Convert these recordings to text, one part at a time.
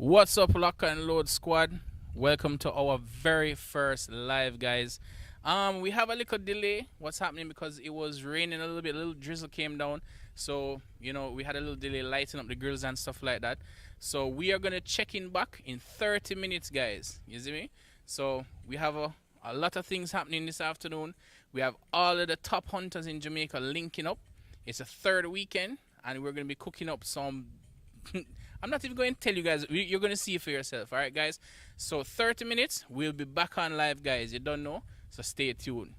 What's up, Lock and Load Squad? Welcome to our very first live, guys. We have a little delay. What's happening because it was raining a little bit, a little drizzle came down. So, we had a little delay lighting up the grills and stuff like that. So we are gonna check in back in 30 minutes, guys. You see me? So we have a lot of things happening this afternoon. We have all of the top hunters in Jamaica linking up. It's a third weekend, and we're gonna be cooking up some I'm not even going to tell you guys. You're going to see it for yourself. All right, guys? So 30 minutes. We'll be back on live, guys. You don't know? So stay tuned.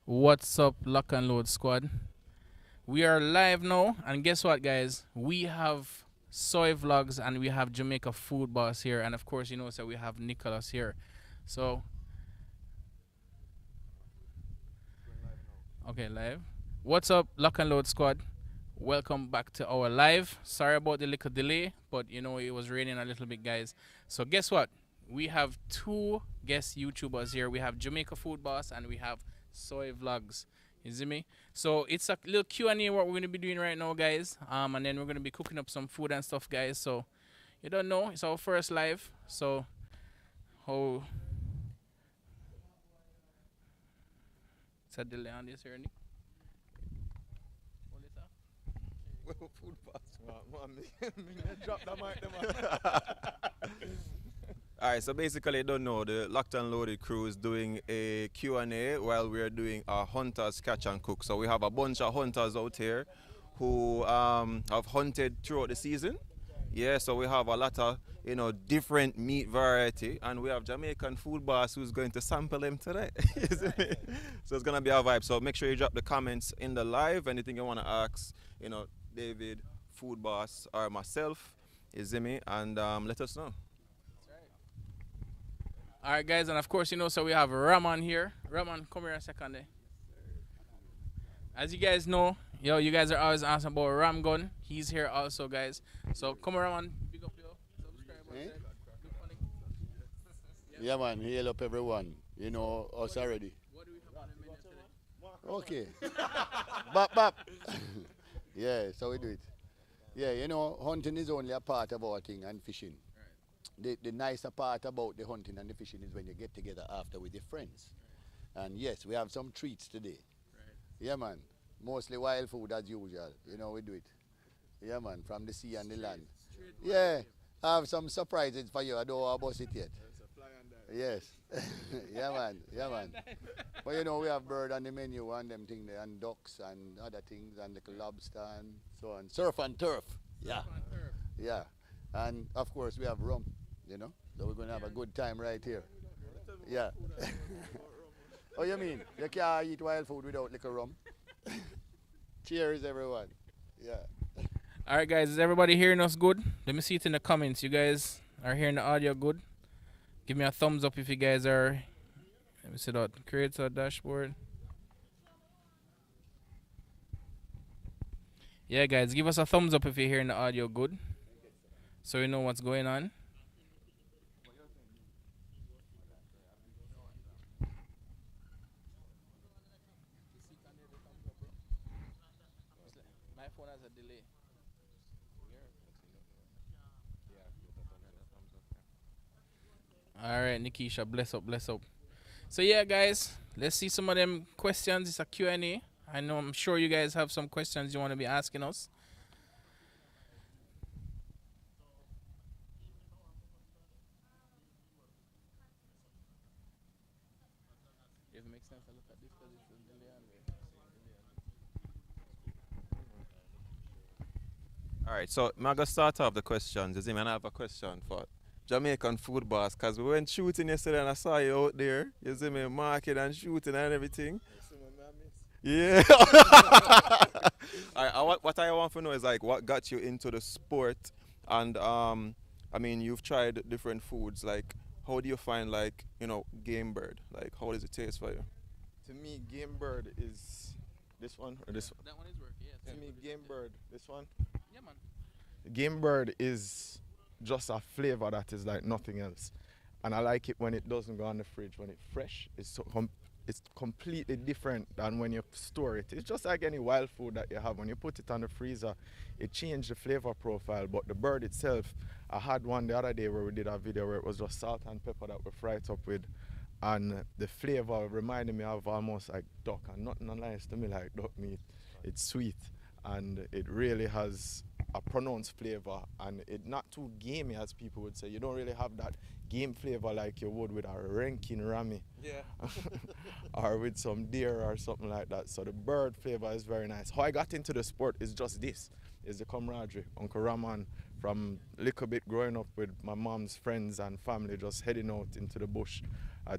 What's up, Lock and Load Squad? We are live now, and guess what, guys? We have Soy Vlogs and we have Jamaica Food Boss here, and of course, you know, so we have Nicholas here. So, okay, live. What's up, Lock and Load Squad? Welcome back to our live. Sorry about the little delay, but you know, it was raining a little bit, guys. So, guess what? We have two guest YouTubers here. We have Jamaica Food Boss and we have Soy Vlogs. You see me? So it's a little Q&A what we're going to be doing right now, guys. And then we're going to be cooking up some food and stuff, guys. So you don't know, it's our first live. So how it's a delay on this here, Nick? Hold it up. Food pass. Drop the mic, Alright, so basically, you don't know, the Locked and Loaded crew is doing a Q&A while we're doing our Hunters Catch and Cook. So we have a bunch of hunters out here who have hunted throughout the season. Yeah, so we have a lot of, different meat variety, and we have Jamaican Food Boss who's going to sample them today. So it's going to be our vibe. So make sure you drop the comments in the live, anything you want to ask, David, Food Boss, or myself, Izimi, and let us know. All right, guys, and of course, so we have Raman here. Raman, come here a second there. As you guys know, you guys are always asking about Ram Gun. He's here also, guys. So come on, Raman, big up your subscribe. Yeah, man, hail up everyone. You know us already. What do we have on the menu today? Okay. Bap, bap. Yeah, so we do it. Yeah, hunting is only a part of our thing and fishing. The nicer part about the hunting and the fishing is when you get together after with your friends. And yes, we have some treats today. Yeah, man. Mostly wild food as usual. We do it. Yeah, man, from the sea and the land. Yeah, I have some surprises for you. I don't want to bust it yet. Yes. Yeah, man. Yeah, man. But we have bird on the menu and them things there, and ducks and other things, and the lobster and so on. Surf and turf. Yeah. Yeah. And of course we have rum, so we're going to have a good time right here. Yeah. Oh, you mean you can't eat wild food without liquor rum? Cheers, everyone. Yeah. All right, guys, is everybody hearing us good? Let me see it in the comments. You guys are hearing the audio good? Give me a thumbs up if you guys are. Let me see that. Create a dashboard. Yeah, guys, give us a thumbs up if you're hearing the audio good, so you know what's going on. My phone has a delay. All right, Nikisha, bless up, bless up. So yeah, guys, let's see some of them questions. It's a Q&A. I'm sure you guys have some questions you want to be asking us. If it makes sense, I look at this because it's a delay on there. Alright, so I'm going to start off the questions. Izimi, and I have a question for Jamaican Food Boss, because we went shooting yesterday and I saw you out there. You see me market and shooting and everything. Yeah. What I want to know is what got you into the sport, and you've tried different foods. How do you find game bird? How does it taste for you? To me, game bird is this one or this one. That one is working, yeah. To me, game bird, this one. Yeah, man. Game bird is just a flavor that is like nothing else, and I like it when it doesn't go on the fridge. When it's fresh, it's completely different than when you store it. It's just like any wild food that you have. When you put it on the freezer, it changes the flavor profile. But the bird itself, I had one the other day where we did a video where it was just salt and pepper that we fried up with, and the flavor reminded me of almost like duck, and nothing nice to me like duck meat. It's sweet and it really has a pronounced flavor, and it's not too gamey as people would say. You don't really have that game flavor like you would with a Rankin Rami. Yeah. Or with some deer or something like that. So the bird flavor is very nice. How I got into the sport is just this, is the camaraderie. Uncle Raman from little bit growing up with my mom's friends and family, just heading out into the bush.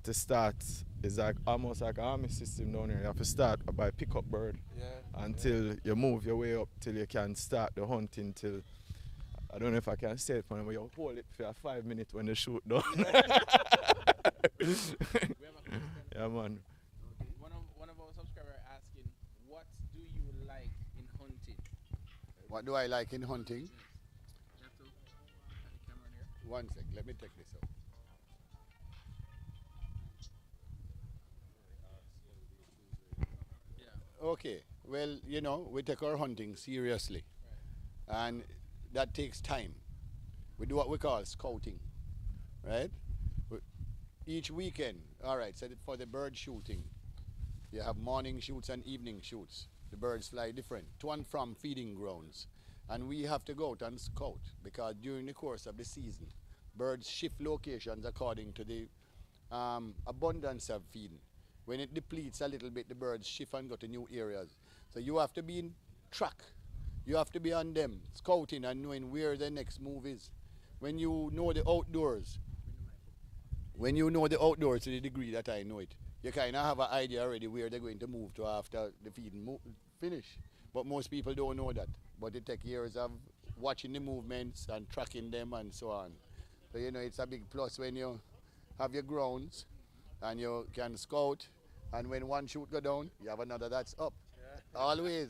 To start, it's like almost like an army system down here. You have to start by pick up bird until you move your way up till you can start the hunting till, I don't know if I can say it for you, but you hold it for 5 minutes when they shoot down. Yeah, man. One of our subscribers asking, what do you like in hunting? What do I like in hunting? You have to have the camera there. One sec, let me take this out. Yeah. Okay, well, you know, we take our hunting seriously. And that takes time. We do what we call scouting, right? Each weekend, all right, so for the bird shooting, you have morning shoots and evening shoots. The birds fly different, to and from feeding grounds. And we have to go out and scout because during the course of the season, birds shift locations according to the abundance of feeding. When it depletes a little bit, the birds shift and go to new areas. So you have to be in track. You have to be on them, scouting and knowing where the next move is. When you know the outdoors, to the degree that I know it, you kind of have an idea already where they're going to move to after the feeding finish. But most people don't know that. But it takes years of watching the movements and tracking them and so on. So, you know, it's a big plus when you have your grounds and you can scout. And when one shoot go down, you have another that's up. Yeah. Always,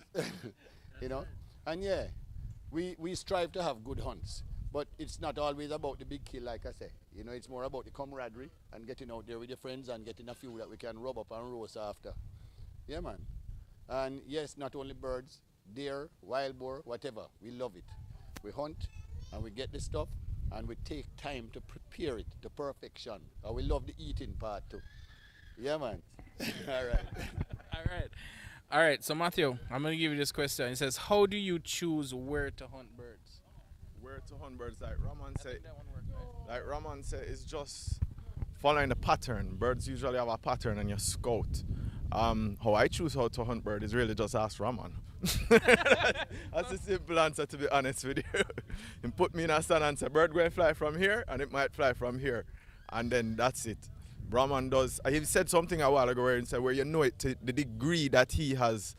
you know. And yeah, we strive to have good hunts. But it's not always about the big kill, like I say. You know, it's more about the camaraderie and getting out there with your friends and getting a few that we can rub up and roast after. Yeah, man. And yes, not only birds, deer, wild boar, whatever. We love it. We hunt and we get the stuff and we take time to prepare it to perfection. And we love the eating part too. Yeah, man. All right. All right, so Matthew, I'm going to give you this question. It says, how do you choose where to hunt birds? Where to hunt birds, like Raman said, it's just following the pattern. Birds usually have a pattern and you scout. How I choose how to hunt bird is really just ask Raman. That's a simple answer, to be honest with you. He put me in a stand and say, bird going to fly from here and it might fly from here. And then that's it. Brahman does. He said something a while ago where he said, where you know it to the degree that he has.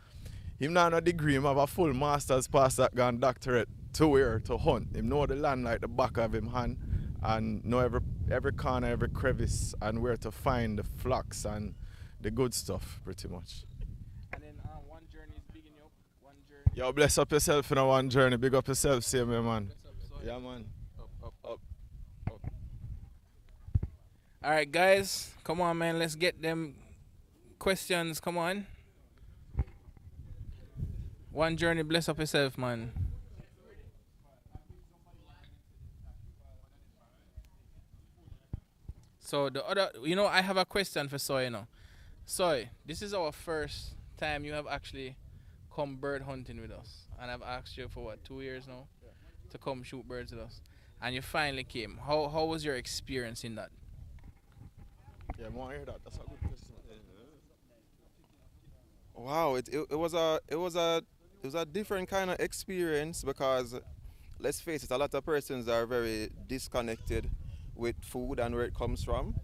Him not a degree, him have a full master's pass that gone doctorate to where to hunt. Him know the land like the back of him hand and know every corner, every crevice and where to find the flocks and the good stuff pretty much. And then one journey is bigging you up. One journey. Yo, bless up yourself in a one journey. Big up yourself, same way, man. Yeah, man. Up. All right, guys, come on, man. Let's get them questions. Come on. One journey, bless up yourself, man. So the other, I have a question for Soy, Soy, this is our first time you have actually come bird hunting with us. And I've asked you for 2 years now to come shoot birds with us. And you finally came. How was your experience in that? Yeah, I want to hear that. That's a good question. Wow, it was a different kind of experience because let's face it, a lot of persons are very disconnected with food and where it comes from,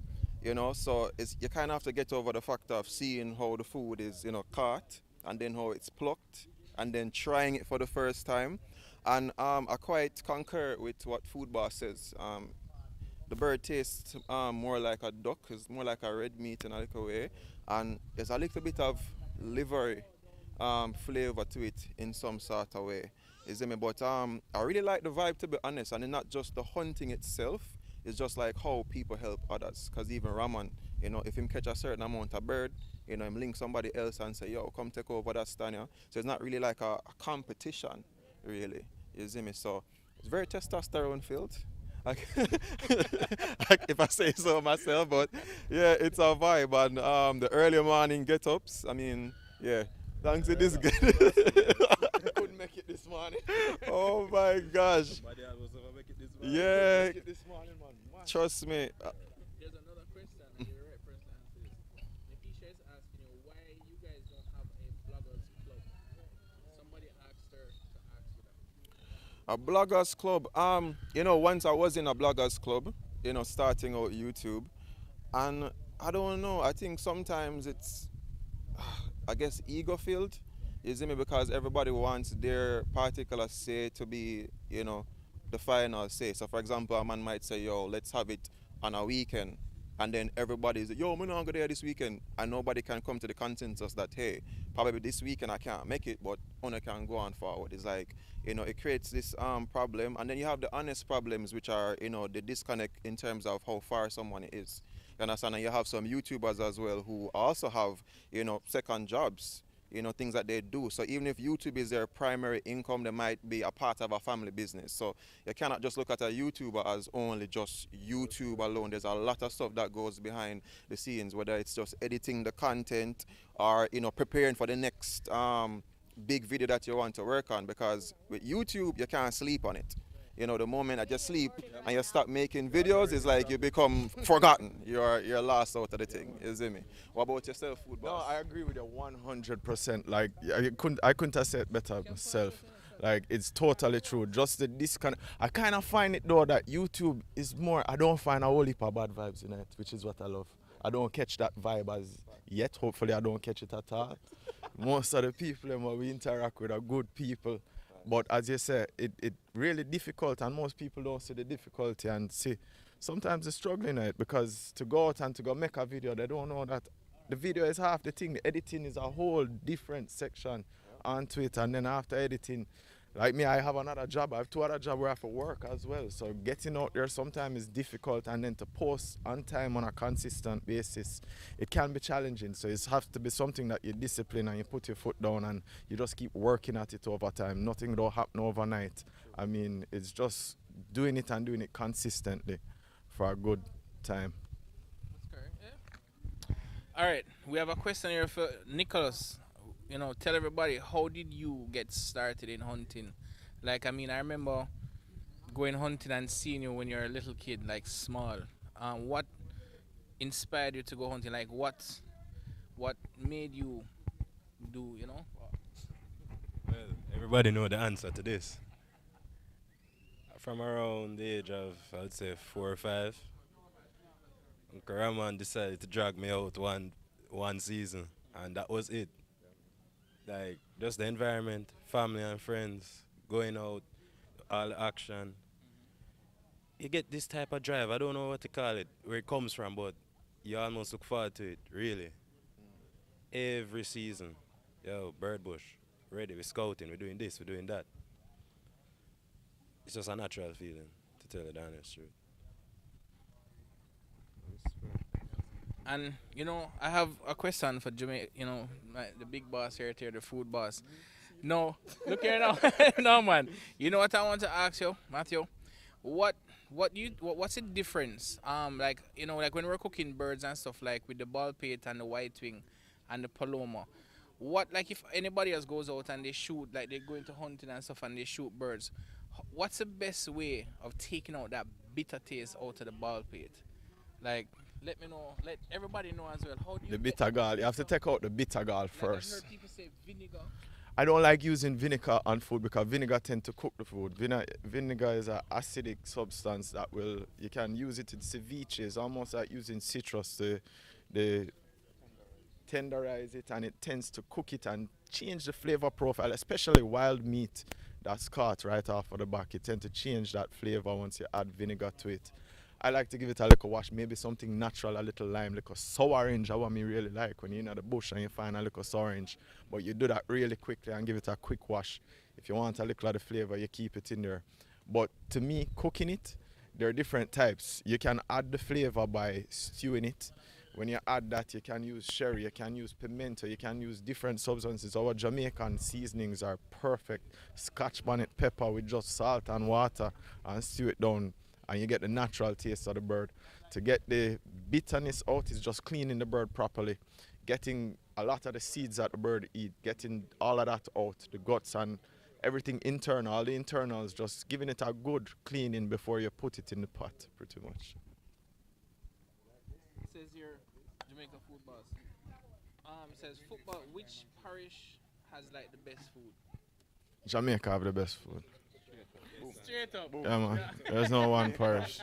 so you kind of have to get over the fact of seeing how the food is, caught and then how it's plucked and then trying it for the first time. And I quite concur with what Food Boss says. The bird tastes more like a duck, it's more like a red meat in a little way, and there's a little bit of livery flavor to it in some sort of way. You see me? But I really like the vibe, to be honest, and it's not just the hunting itself, it's just like how people help others. Because even Raman, if him catch a certain amount of bird, him link somebody else and say, yo, come take over that stand. So it's not really like a competition, really. You see me? So it's very testosterone filled. Like, if I say so myself, but yeah, it's a vibe. And the early morning get-ups, thanks to this guy. Couldn't make it this morning. Oh my gosh. Yeah, trust me. There's another question, and you're the right person to answer this. Nikisha is asking you why you guys don't have a bloggers club. Somebody asked her to ask you that. A bloggers club. Once I was in a bloggers club, starting out YouTube, and I don't know. I think sometimes it's, I guess, ego filled. You see me? Because everybody wants their particular say to be, the final say. So, for example, a man might say, "Yo, let's have it on a weekend," and then everybody's, "Yo, I'm not go there this weekend," and nobody can come to the consensus that, hey, probably this weekend I can't make it, but Ona can go on forward. It's like, it creates this problem, and then you have the honest problems, which are, the disconnect in terms of how far someone is. You understand? And you have some YouTubers as well who also have, second jobs, things that they do. So even if YouTube is their primary income, they might be a part of a family business. So you cannot just look at a YouTuber as only just YouTube alone. There's a lot of stuff that goes behind the scenes, whether it's just editing the content or, preparing for the next big video that you want to work on. Because with YouTube, you can't sleep on it. The moment that you sleep and you start making videos, it's like you become forgotten. You're lost out of the thing. You see me? What about yourself, food No, boss? I agree with you 100%. Like, I couldn't have said it better myself. Like, it's totally true. Just the disconnect. I kind of find it though that YouTube is more. I don't find a whole heap of bad vibes in it, which is what I love. I don't catch that vibe as yet. Hopefully, I don't catch it at all. Most of the people that we interact with are good people. But as you say, it really difficult, and most people don't see the difficulty and see sometimes they're struggling at it, because to go out and to go make a video, they don't know that the video is half the thing. The editing is a whole different section onto it, and then after editing, like me, I have another job. I have two other jobs where I have to work as well. So getting out there sometimes is difficult, and then to post on time on a consistent basis, it can be challenging. So it has to be something that you discipline and you put your foot down and you just keep working at it over time. Nothing don't happen overnight. I mean, it's just doing it and doing it consistently for a good time. All right, we have a question here for Nicholas. Tell everybody, how did you get started in hunting? Like, I mean, I remember going hunting and seeing you when you're a little kid, like small. What inspired you to go hunting? Like, what made you do? Well, everybody know the answer to this. From around the age of, I would say, 4 or 5, Uncle Rahman decided to drag me out one season, and that was it. Like, just the environment, family and friends, going out, all the action. You get this type of drive, I don't know what to call it, where it comes from, but you almost look forward to it, really. Every season, yo, bird bush, ready, we're scouting, we're doing this, we're doing that. It's just a natural feeling, to tell you the honest truth. And I have a question for Jamaica. The big boss here, the food boss. No, look here now. No, man. You know what I want to ask you, Matthew? What's the difference? Like when we're cooking birds and stuff, like with the ball pate and the white wing and the paloma. What, like, if anybody else goes out and they shoot, like they go into hunting and stuff and they shoot birds, what's the best way of taking out that bitter taste out of the ball pate? Like, let me know, let everybody know as well. How do you The get bitter gall, you have to take out the bitter gall Like, first. I've heard people say vinegar. I don't like using vinegar on food because vinegar tend to cook the food. Vinegar is an acidic substance that you can use it in ceviches, almost like using citrus to the tenderize it, and it tends to cook it and change the flavor profile, especially wild meat that's caught right off of the back. It tends to change that flavor once you add vinegar to it. I like to give it a little wash, maybe something natural, a little lime, little sour orange. That's what me really like when you're in the bush and you find a little sour orange. But you do that really quickly and give it a quick wash. If you want a little of the flavor, you keep it in there. But to me, cooking it, there are different types. You can add the flavor by stewing it. When you add that, you can use sherry, you can use pimento, you can use different substances. Our Jamaican seasonings are perfect. Scotch bonnet pepper with just salt and water, and stew it down, and you get the natural taste of the bird. To get the bitterness out is just cleaning the bird properly, getting a lot of the seeds that the bird eat, getting all of that out, the guts and everything internal, all the internals, just giving it a good cleaning before you put it in the pot, pretty much. It says here, Jamaica food boss. It says football. Which parish has like the best food? Jamaica have the best food. Straight up. Yeah, man. There's no one parish.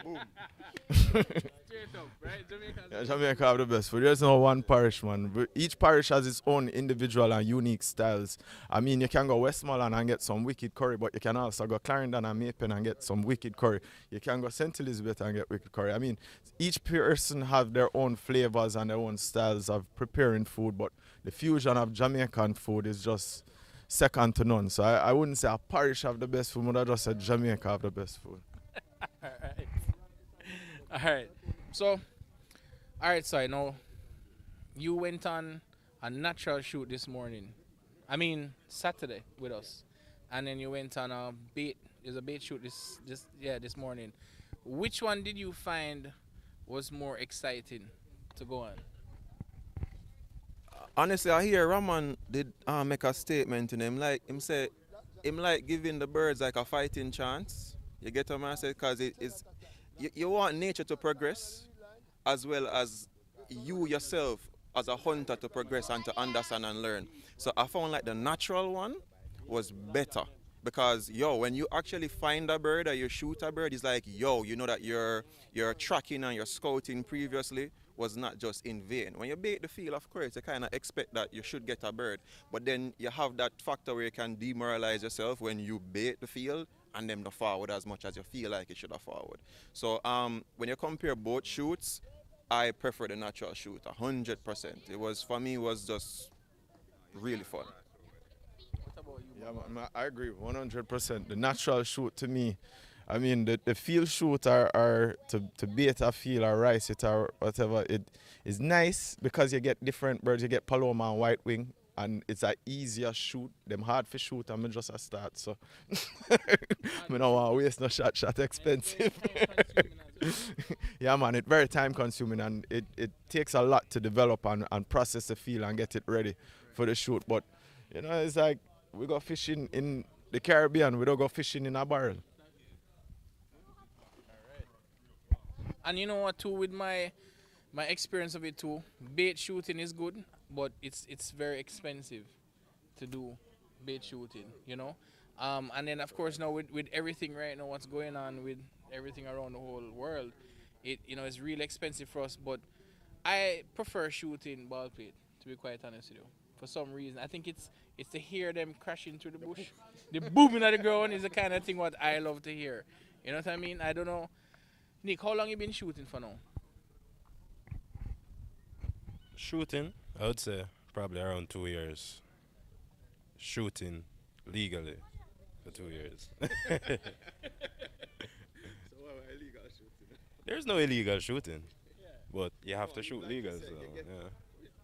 Straight up, right? Jamaica. Yeah, Jamaica have the best food. There's no one parish, man. But each parish has its own individual and unique styles. I mean, you can go Westmoreland and get some wicked curry, but you can also go Clarendon and Maypen and get some wicked curry. You can go St. Elizabeth and get wicked curry. I mean, each person have their own flavors and their own styles of preparing food, but the fusion of Jamaican food is just second to none. So I wouldn't say a parish have the best food, but I just said Jamaica have the best food. Alright. Alright. So, alright, so I know you went on a natural shoot this morning. I mean Saturday with us. And then you went on a bait there's a bait shoot this morning. Which one did you find was more exciting to go on? Honestly, I hear Raman did make a statement in him like him like giving the birds like a fighting chance. You get what I say? Because you want nature to progress as well as you yourself as a hunter to progress and to understand and learn. So I found like the natural one was better because when you actually find a bird or you shoot a bird, it's like you know that your tracking and your scouting previously was not just in vain. When you bait the field, of course, you kind of expect that you should get a bird, but then you have that factor where you can demoralize yourself when you bait the field and then the forward as much as you feel like you should have forward. So when you compare both shoots, I prefer the natural shoot 100%. It was for me was just really fun. What about you? Yeah, man, I agree 100%. The natural shoot to me, I mean, the field shoot are to bait a field or rice it or whatever, it is nice because you get different birds. You get paloma and white wing, and it's an easier shoot. Them hard for shoot, and just a start. So, I don't want to waste no shot expensive. Yeah, man, it's very time consuming and it takes a lot to develop and process the field and get it ready for the shoot. But, it's like we go fishing in the Caribbean, we don't go fishing in a barrel. And you know what too, with my experience of it too, bait shooting is good, but it's very expensive to do bait shooting. And then of course now with everything right now, what's going on with everything around the whole world, it's really expensive for us. But I prefer shooting ball pit, to be quite honest with you. For some reason, I think it's to hear them crashing through the bush, the booming of the ground is the kind of thing what I love to hear. You know what I mean? I don't know, Nick, how long you been shooting for now? Shooting, I would say probably around 2 years. Shooting legally for 2 years. There's no illegal shooting, but you have to shoot legal. So, yeah.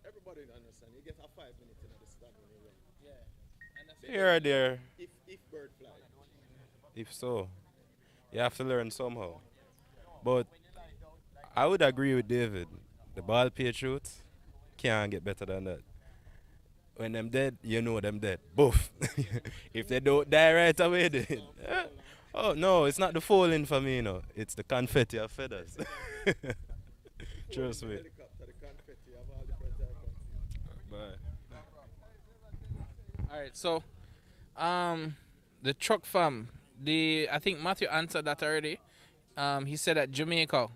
Everybody understand. You get a 5 minutes in the stand when you run. Yeah. And that's Here or there, If bird fly. if so, you have to learn somehow. But I would agree with David. The ball pit shoot can't get better than that. When them dead, you know them dead. Boof. If they don't die right away, then. Oh no, it's not the falling for me, it's the confetti of feathers. Trust me. Bye. all right. So, the truck fam, I think Matthew answered that already. He said that Jamaica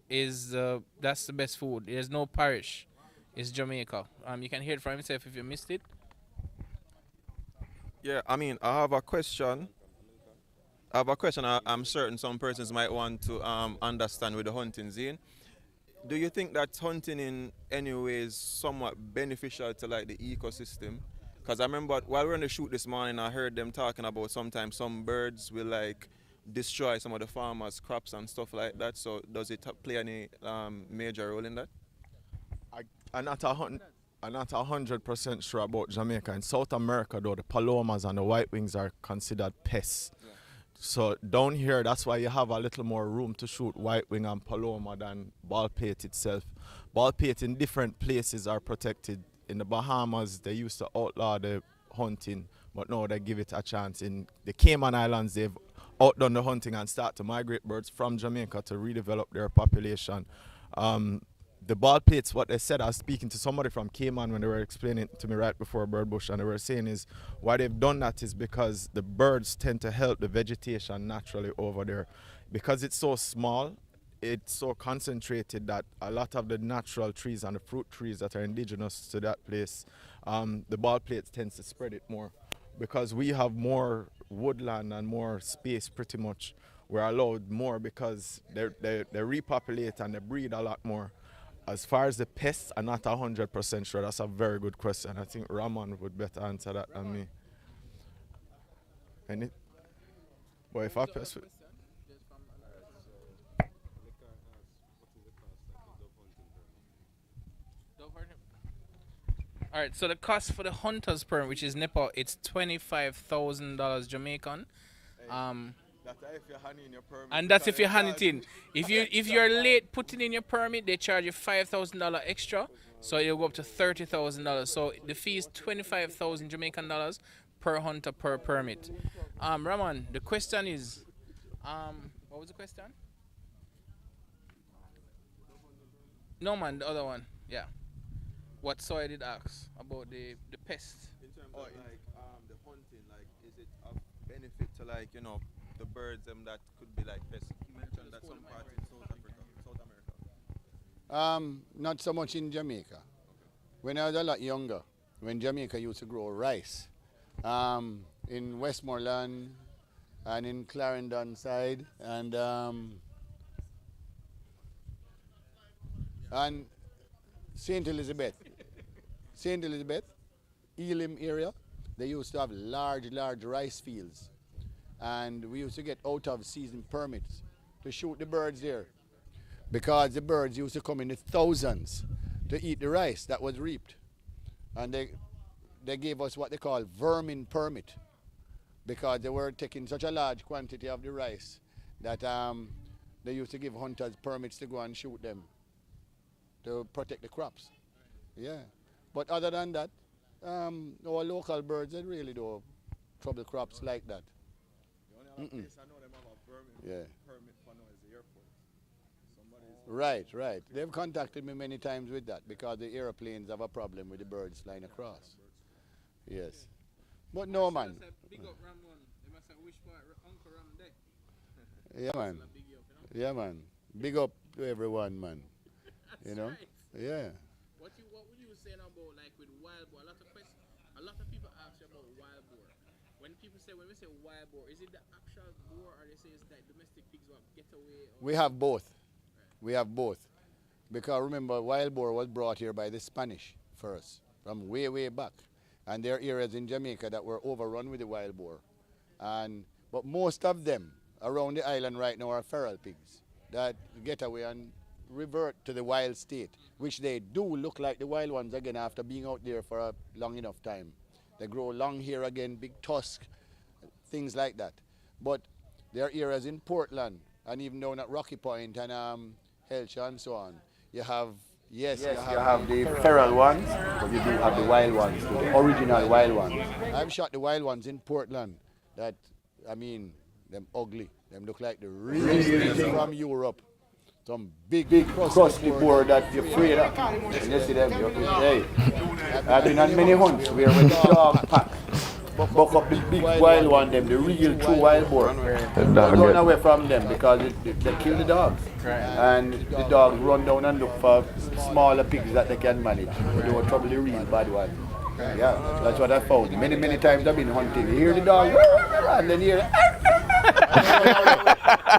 is that's the best food. There's no parish. It's Jamaica. You can hear it from himself if you missed it. Yeah, I mean, I have a question. I'm certain some persons might want to understand with the hunting scene. Do you think that hunting in any way is somewhat beneficial to like the ecosystem? Because I remember while we were on the shoot this morning, I heard them talking about sometimes some birds will like destroy some of the farmers' crops and stuff like that. So does it play any major role in that? I'm not 100% sure about Jamaica. In South America, though, the palomas and the white wings are considered pests. Yeah. So down here, that's why you have a little more room to shoot white wing and paloma than ball pit itself. Ball pit in different places are protected. In the Bahamas, they used to outlaw the hunting, but now they give it a chance. In the Cayman Islands, they've outdone the hunting and start to migrate birds from Jamaica to redevelop their population. the ball plates, what they said, I was speaking to somebody from Cayman when they were explaining it to me right before Birdbush, and they were saying is why they've done that is because the birds tend to help the vegetation naturally over there. Because it's so small, it's so concentrated that a lot of the natural trees and the fruit trees that are indigenous to that place, the ball plates tends to spread it more. Because we have more woodland and more space pretty much, we're allowed more because they repopulate and they breed a lot more. As far as the pests, I'm not 100% sure. That's a very good question. I think Raman would better answer that than me. But if I pest, All right, so the cost for the hunter's permit, which is Nepal, it's $25,000 Jamaican. that's if you're handing your permit. And that's if you hand it in. If you're late putting in your permit, they charge you $5,000 extra, so it'll go up to $30,000. So the fee is 25,000 Jamaican dollars per hunter per permit. Raman, the question is, what was the question? No man, the other one, yeah. What Soy did ask about the pests. In terms of like the hunting, like is it of benefit to like the birds that could be like pests? You mentioned that some parts in South America. Not so much in Jamaica. When I was a lot younger, when Jamaica used to grow rice, in Westmoreland and in Clarendon side and St. Elizabeth, Elim area, they used to have large rice fields. And we used to get out of season permits to shoot the birds there because the birds used to come in the thousands to eat the rice that was reaped. And they gave us what they call vermin permit because they were taking such a large quantity of the rice that they used to give hunters permits to go and shoot them to protect the crops. Yeah. But other than that, our local birds, they really don't trouble crops like that. I know them have a vermin permit for now is the airport. Right. They've contacted me many times with that because the airplanes have a problem with the birds flying across. Yes. But no, man. Big up Ramon. They must have wished for Uncle Ram there. Yeah, man. Yeah, man. Big up to everyone, man. You know? Right. Yeah. What would you say about like with wild boar? A lot of people ask you about wild boar. When we say wild boar, is it the actual boar or they say it's like domestic pigs or getaway? We have both. Right. We have both. Because remember, wild boar was brought here by the Spanish first, from way back. And there are areas in Jamaica that were overrun with the wild boar. But most of them around the island right now are feral pigs that get away and revert to the wild state, which they do look like the wild ones again after being out there for a long enough time. They grow long hair again, big tusk, things like that. But there are areas in Portland and even down at Rocky Point and Helsha and so on. You have you have the feral ones, but you do have the wild ones, the original wild ones. I've shot the wild ones in Portland that, them ugly. Them look like the real things from Europe. Some big crusty boar that you're afraid of. And you see them, I've been on many hunts where when the dog pack, buck up the big wild one, them, the real true wild boar. Run away from them because they kill the dogs. And the dogs run down and look for smaller pigs that they can manage. They don't trouble the real bad one. Yeah, that's what I found. Many times I've been hunting. You hear the dog, and then you hear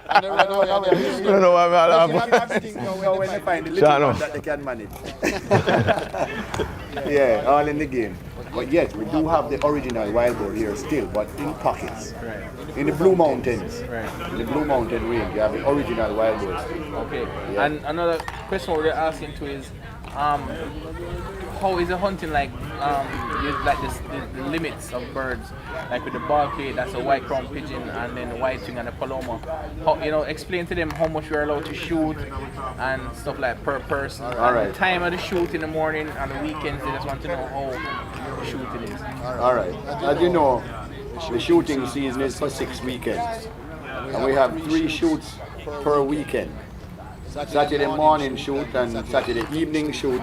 I don't know why I'm when they find the little one that they can manage. Yeah, all in the game. But yes, we do have the original wild boar here still, but in pockets. In the Blue Mountains. In the Blue Mountain range, you have the original wild boar still. Okay. Yeah. And another question we're asking too is, how is the hunting like? The limits of birds, like with the barclay, that's a white crown pigeon, and then the white-wing and the paloma. How, explain to them how much we're allowed to shoot and stuff like per person. The time of the shoot in the morning and the weekends. They just want to know how the shooting is. All right. As you know, the shooting season is for 6 weekends, and we have 3 shoots per weekend. Saturday morning shoot and Saturday evening shoot,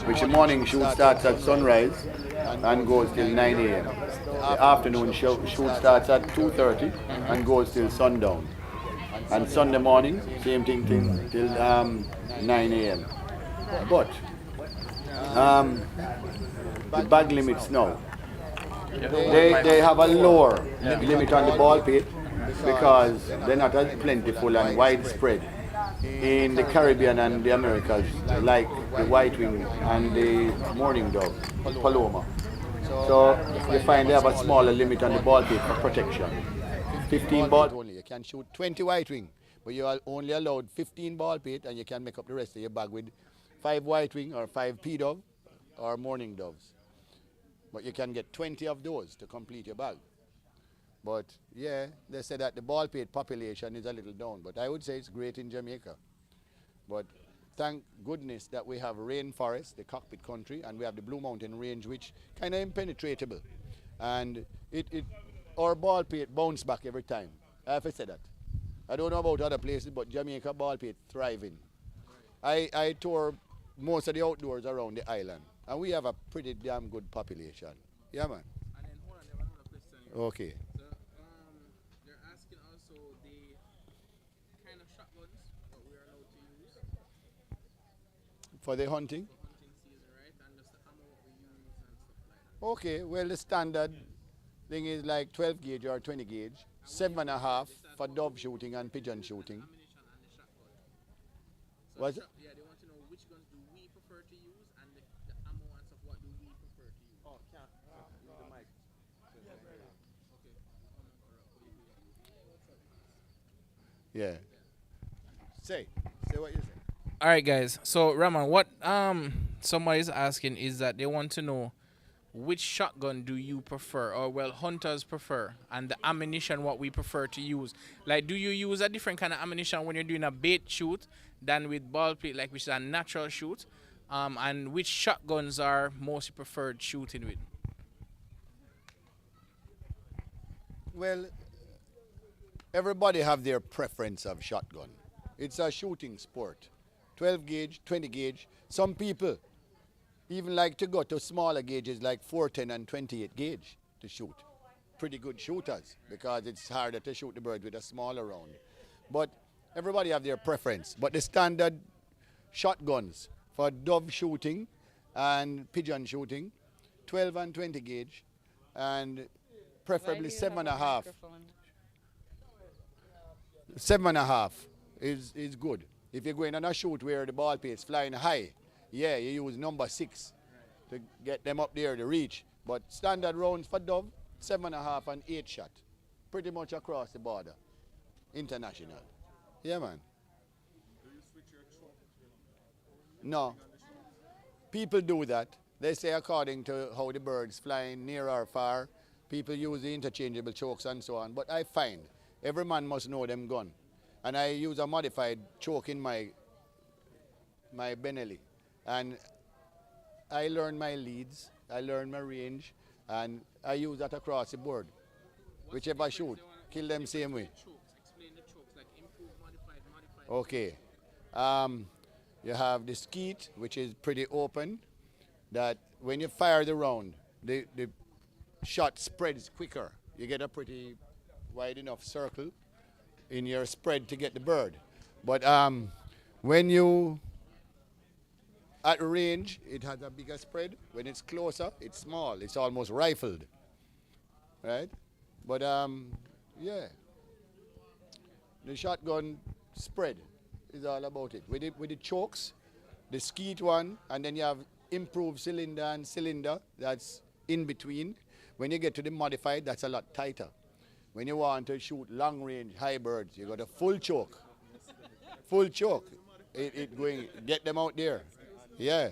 which the morning shoot starts at sunrise and goes till 9 a.m. The afternoon shoot starts at 2:30 and goes till sundown. And Sunday morning, same thing till 9 a.m. But the bag limits now. They have a lower limit on the ball pit because they're not as plentiful and widespread in the Caribbean and the Americas like the white wing and the mourning dove, paloma. So you find they have a smaller limit on the ball pit for protection. 15 ball only. You can shoot 20 white wing, but you are only allowed 15 ball pit, and you can make up the rest of your bag with 5 white wing or 5 pea dove or mourning doves. But you can get 20 of those to complete your bag. But yeah, they say that the ball pit population is a little down, but I would say it's great in Jamaica. But thank goodness that we have rainforest, the cockpit country, and we have the Blue Mountain Range, which kind of impenetrable. And our ball pit bounce back every time. I have to say that. I don't know about other places, but Jamaica ball pit thriving. I tour most of the outdoors around the island, and we have a pretty damn good population. Yeah, man. And then hold on, there was another question here. Okay. So they're asking also the kind of shotguns that we are allowed to use For the hunting? for hunting season, right? And just the ammo what we use and stuff like that. Okay, well, the standard thing is like 12 gauge or 20 gauge, 7.5 for dove shooting and pigeon shooting. Ammunition and the shotgun. So What's the it? yeah, they want to know which guns do we prefer to use and the ammo and stuff. What do we prefer to use? Oh, can't use the mic. Okay. Yeah. Say what you say. All right, guys. So Raman, what somebody's asking is that they want to know which shotgun do you prefer, or well, hunters prefer, and the ammunition what we prefer to use. Like, do you use a different kind of ammunition when you're doing a bait shoot than with ball plate, like which is a natural shoot? And which shotguns are mostly preferred shooting with? Well, everybody have their preference of shotgun. It's a shooting sport. 12 gauge, 20 gauge. Some people even like to go to smaller gauges like 410 and 28 gauge to shoot. Pretty good shooters because it's harder to shoot the bird with a smaller round. But everybody have their preference. But the standard shotguns for dove shooting and pigeon shooting, 12 and 20 gauge, and preferably 7.5. 7.5 is good. If you're going on a shoot where the ball pit is flying high, yeah, you use number 6 to get them up there, the reach. But standard rounds for dove, 7.5 and 8 shot. Pretty much across the border. International. Yeah, man. Do you switch your choke? No. People do that. They say according to how the bird's flying near or far, people use the interchangeable chokes and so on. But I find every man must know them gun. And I use a modified choke in my Benelli. And I learn my leads, I learn my range, and I use that across the board. Whichever I shoot, kill them same way. Explain the chokes, like improved, modified. Okay. You have the skeet, which is pretty open, that when you fire the round, the shot spreads quicker. You get a pretty wide enough circle in your spread to get the bird. But when you at range, it has a bigger spread. When it's closer, it's small. It's almost rifled, right? But yeah, the shotgun spread is all about it. With the chokes, the skeet one, and then you have improved cylinder and cylinder that's in between. When you get to the modified, that's a lot tighter. When you want to shoot long range high birds, you got a full choke. Full choke. It going, get them out there. Yeah.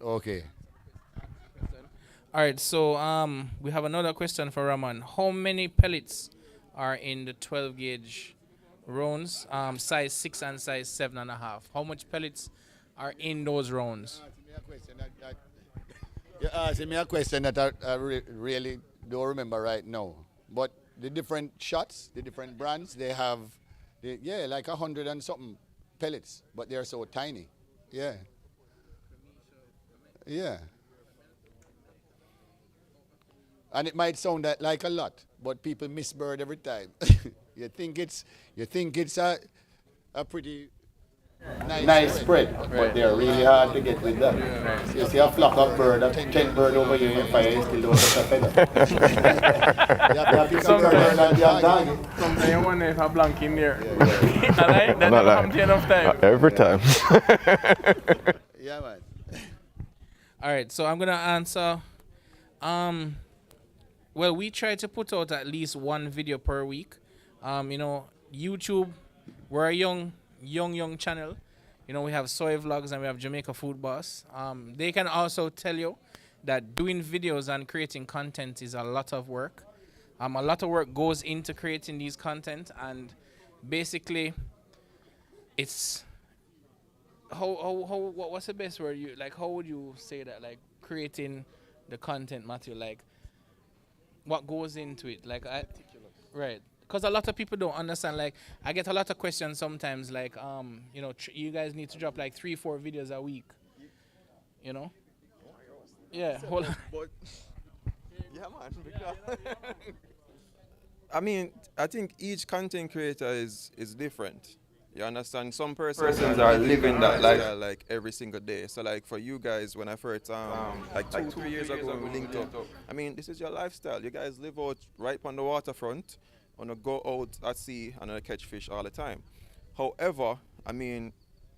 Okay. All right, so we have another question for Raman. How many pellets are in the 12 gauge rounds, size 6 and size 7.5? How much pellets are in those rounds? You're asking me a question that I really don't remember right now. But the different shots, the different brands, they have Yeah, like 100 and something pellets, but they're so tiny. Yeah. Yeah. And it might sound like a lot, but people miss bird every time. you think it's a pretty nice spread, but they're really hard to get with that. Right. You see a flock of bird, a 10 bird over here in fire, you still don't touch a feather. You have to pick a bird and you target. Sometimes you wonder if I blank in there. Yeah. That Not never like- happened to you enough time. Every time. Yeah, man. All right, so I'm gonna answer. Well, we try to put out at least one video per week. YouTube, we're a young channel. We have soy vlogs and we have Jamaica Food Boss. They can also tell you that doing videos and creating content is a lot of work. A lot of work goes into creating these content, and basically, it's what's the best word you like? How would you say that? Like creating the content, Matthew. Like what goes into it? Like right. Because a lot of people don't understand. Like I get a lot of questions sometimes. Like you guys need to drop like 3-4 videos a week. Yeah. Hold on. But yeah, man. Because I mean, I think each content creator is different. You understand? Some persons are living that lifestyle like every single day. So like for you guys, when I first like 2-3 years ago when we linked up, I mean this is your lifestyle. You guys live out right on the waterfront, on a go out at sea and catch fish all the time. However, I mean,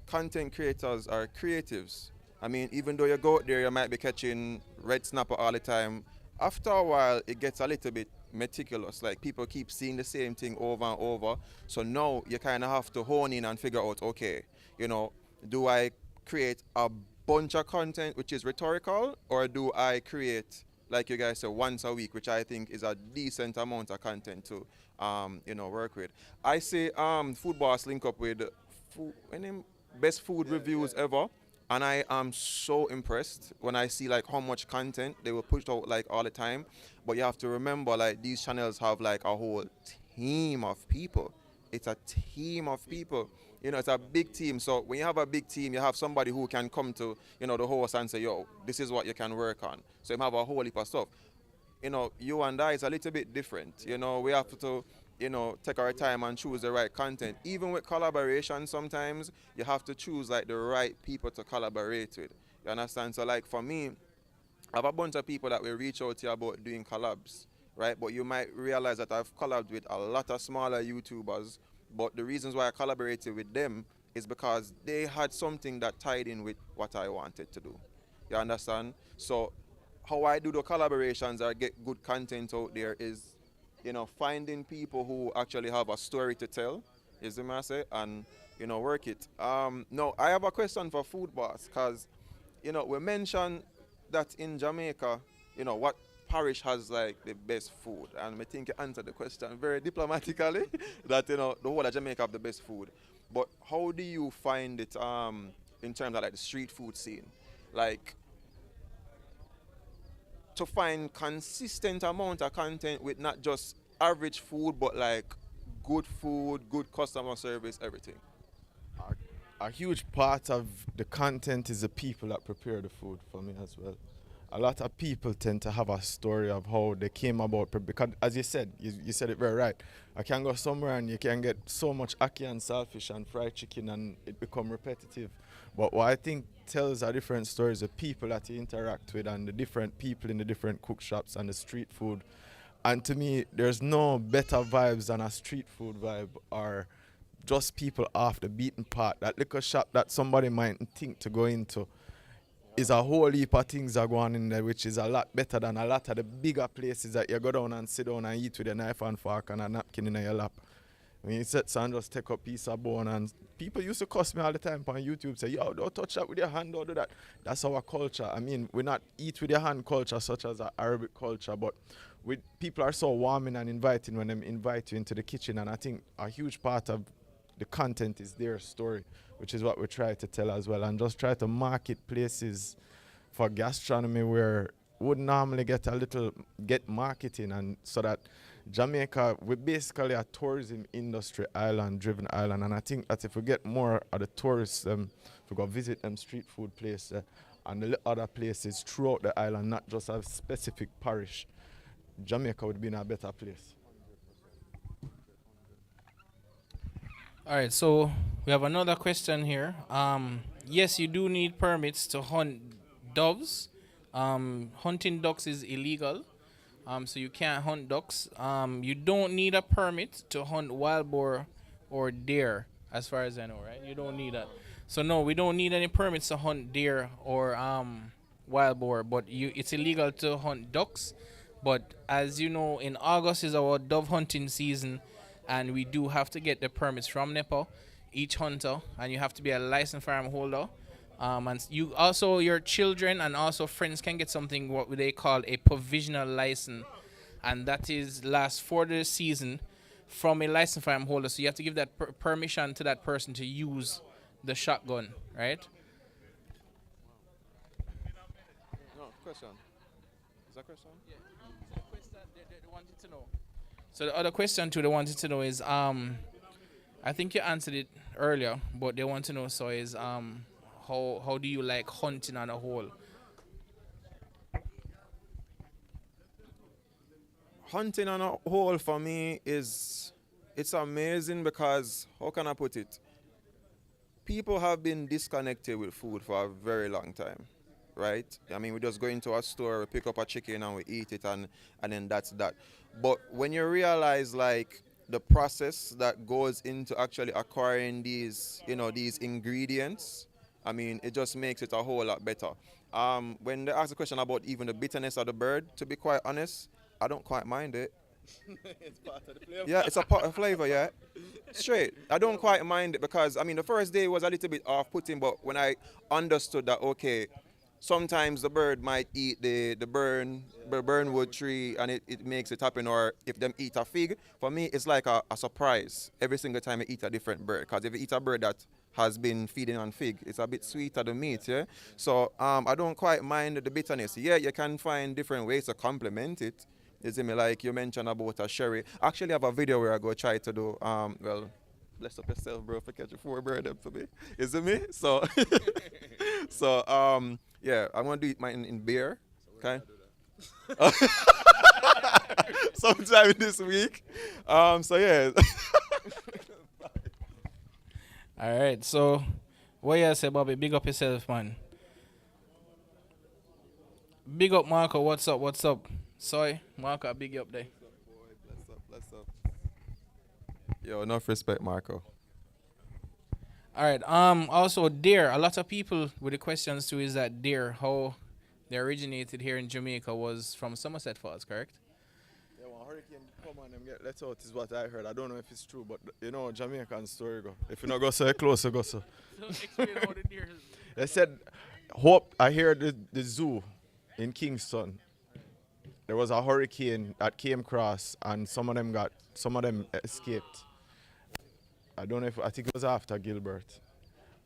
content creators are creatives. I mean, even though you go out there, you might be catching red snapper all the time. After a while, it gets a little bit meticulous. Like people keep seeing the same thing over and over. So now you kind of have to hone in and figure out, okay, do I create a bunch of content which is rhetorical, or do I create, like you guys said, once a week, which I think is a decent amount of content to work with. I say Food Boss link up with best food reviews ever. And I am so impressed when I see like how much content they will push out like all the time. But you have to remember, like, these channels have like a whole team of people. It's a team of people. It's a big team. So when you have a big team, you have somebody who can come to, the host and say, yo, this is what you can work on. So you have a whole heap of stuff. You and I is a little bit different. We have to, take our time and choose the right content. Even with collaboration, sometimes you have to choose like the right people to collaborate with. You understand? So like for me, I have a bunch of people that will reach out to you about doing collabs, right? But you might realize that I've collabed with a lot of smaller YouTubers, but the reasons why I collaborated with them is because they had something that tied in with what I wanted to do. You understand? So how I do the collaborations or get good content out there is, finding people who actually have a story to tell, you see what I say, and, work it. No, I have a question for Food Boss, because, we mentioned that in Jamaica, what parish has like the best food, and I think you answered the question very diplomatically, that, the whole of Jamaica have the best food. But how do you find it in terms of like the street food scene? Like, to find consistent amount of content with not just average food, but like good food, good customer service, everything. A huge part of the content is the people that prepare the food for me as well. A lot of people tend to have a story of how they came about, because as you said, you said it very right. I can go somewhere and you can get so much ackee and saltfish and fried chicken and it become repetitive. But what I think tells a different story is the people that you interact with and the different people in the different cook shops and the street food. And to me, there's no better vibes than a street food vibe or just people off the beaten path. That liquor shop that somebody might think to go into is a whole heap of things that go on in there, which is a lot better than a lot of the bigger places that you go down and sit down and eat with a knife and fork and a napkin in your lap. When you sit and just take a piece of bone, and people used to cuss me all the time on YouTube, say, yo, don't touch that with your hand, don't do that. That's our culture. I mean, we're not eat with your hand culture such as our Arabic culture, but people are so warming and inviting when they invite you into the kitchen, and I think a huge part of the content is their story, which is what we try to tell as well, and just try to market places for gastronomy where would normally get marketing, and so that Jamaica, we're basically a tourism industry island, driven island, and I think that if we get more of the tourists, if we go visit them street food places and the other places throughout the island, not just a specific parish, Jamaica would be in a better place. All right, so we have another question here. Yes, you do need permits to hunt doves. Hunting ducks is illegal, so you can't hunt ducks. You don't need a permit to hunt wild boar or deer, as far as I know, right? You don't need that. So no, we don't need any permits to hunt deer or wild boar, but it's illegal to hunt ducks. But as you know, in August is our dove hunting season, and we do have to get the permits from NEPA, each hunter, and you have to be a licensed farm holder. And you also, your children and also friends can get something what they call a provisional license, and that is lasts for the season from a licensed farm holder. So you have to give that permission to that person to use the shotgun, right? No, question. Is that question? They wanted to know. So the other question too they wanted to know is I think you answered it earlier, but they want to know so is how do you like hunting on a whole? Hunting on a whole for me is it's amazing because how can I put it? People have been disconnected with food for a very long time, right? I mean, we just go into a store, we pick up a chicken and we eat it, and then that's that. But when you realize like the process that goes into actually acquiring these, these ingredients, I mean, it just makes it a whole lot better. When they ask the question about even the bitterness of the bird, to be quite honest, I don't quite mind it. It's part of the flavor. Yeah, it's a part of flavor, yeah. Straight. I don't quite mind it because, I mean, the first day was a little bit off-putting, but when I understood that, okay, sometimes the bird might eat the burnwood tree and it makes it happen, or if them eat a fig, for me, it's like a surprise every single time I eat a different bird. Because if you eat a bird that has been feeding on fig, it's a bit sweeter the meat, yeah. So I don't quite mind the bitterness. Yeah, you can find different ways to complement it. You see me, like you mentioned about a sherry. Actually, I have a video where I go try to do, well, bless up yourself, bro, for catching 4 birds up to me. You see me? So, yeah, I'm going to do it mine in beer, okay? Sometime this week. So, yeah. All right, so what you say, Bobby? Big up yourself, man. Big up, Marco. What's up? What's up? Sorry, Marco, big up there. Bless up. Yo, enough respect, Marco. All right. Also, deer. A lot of people with the questions too is that deer, how they originated here in Jamaica was from Somerset Falls, correct? Yeah, when hurricane come and them get let out is what I heard. I don't know if it's true, but Jamaican story go. If you not go so close, you go so. So explain how the deer. They said, hope I hear the zoo in Kingston. There was a hurricane that came across and some of them escaped. I don't know I think it was after Gilbert.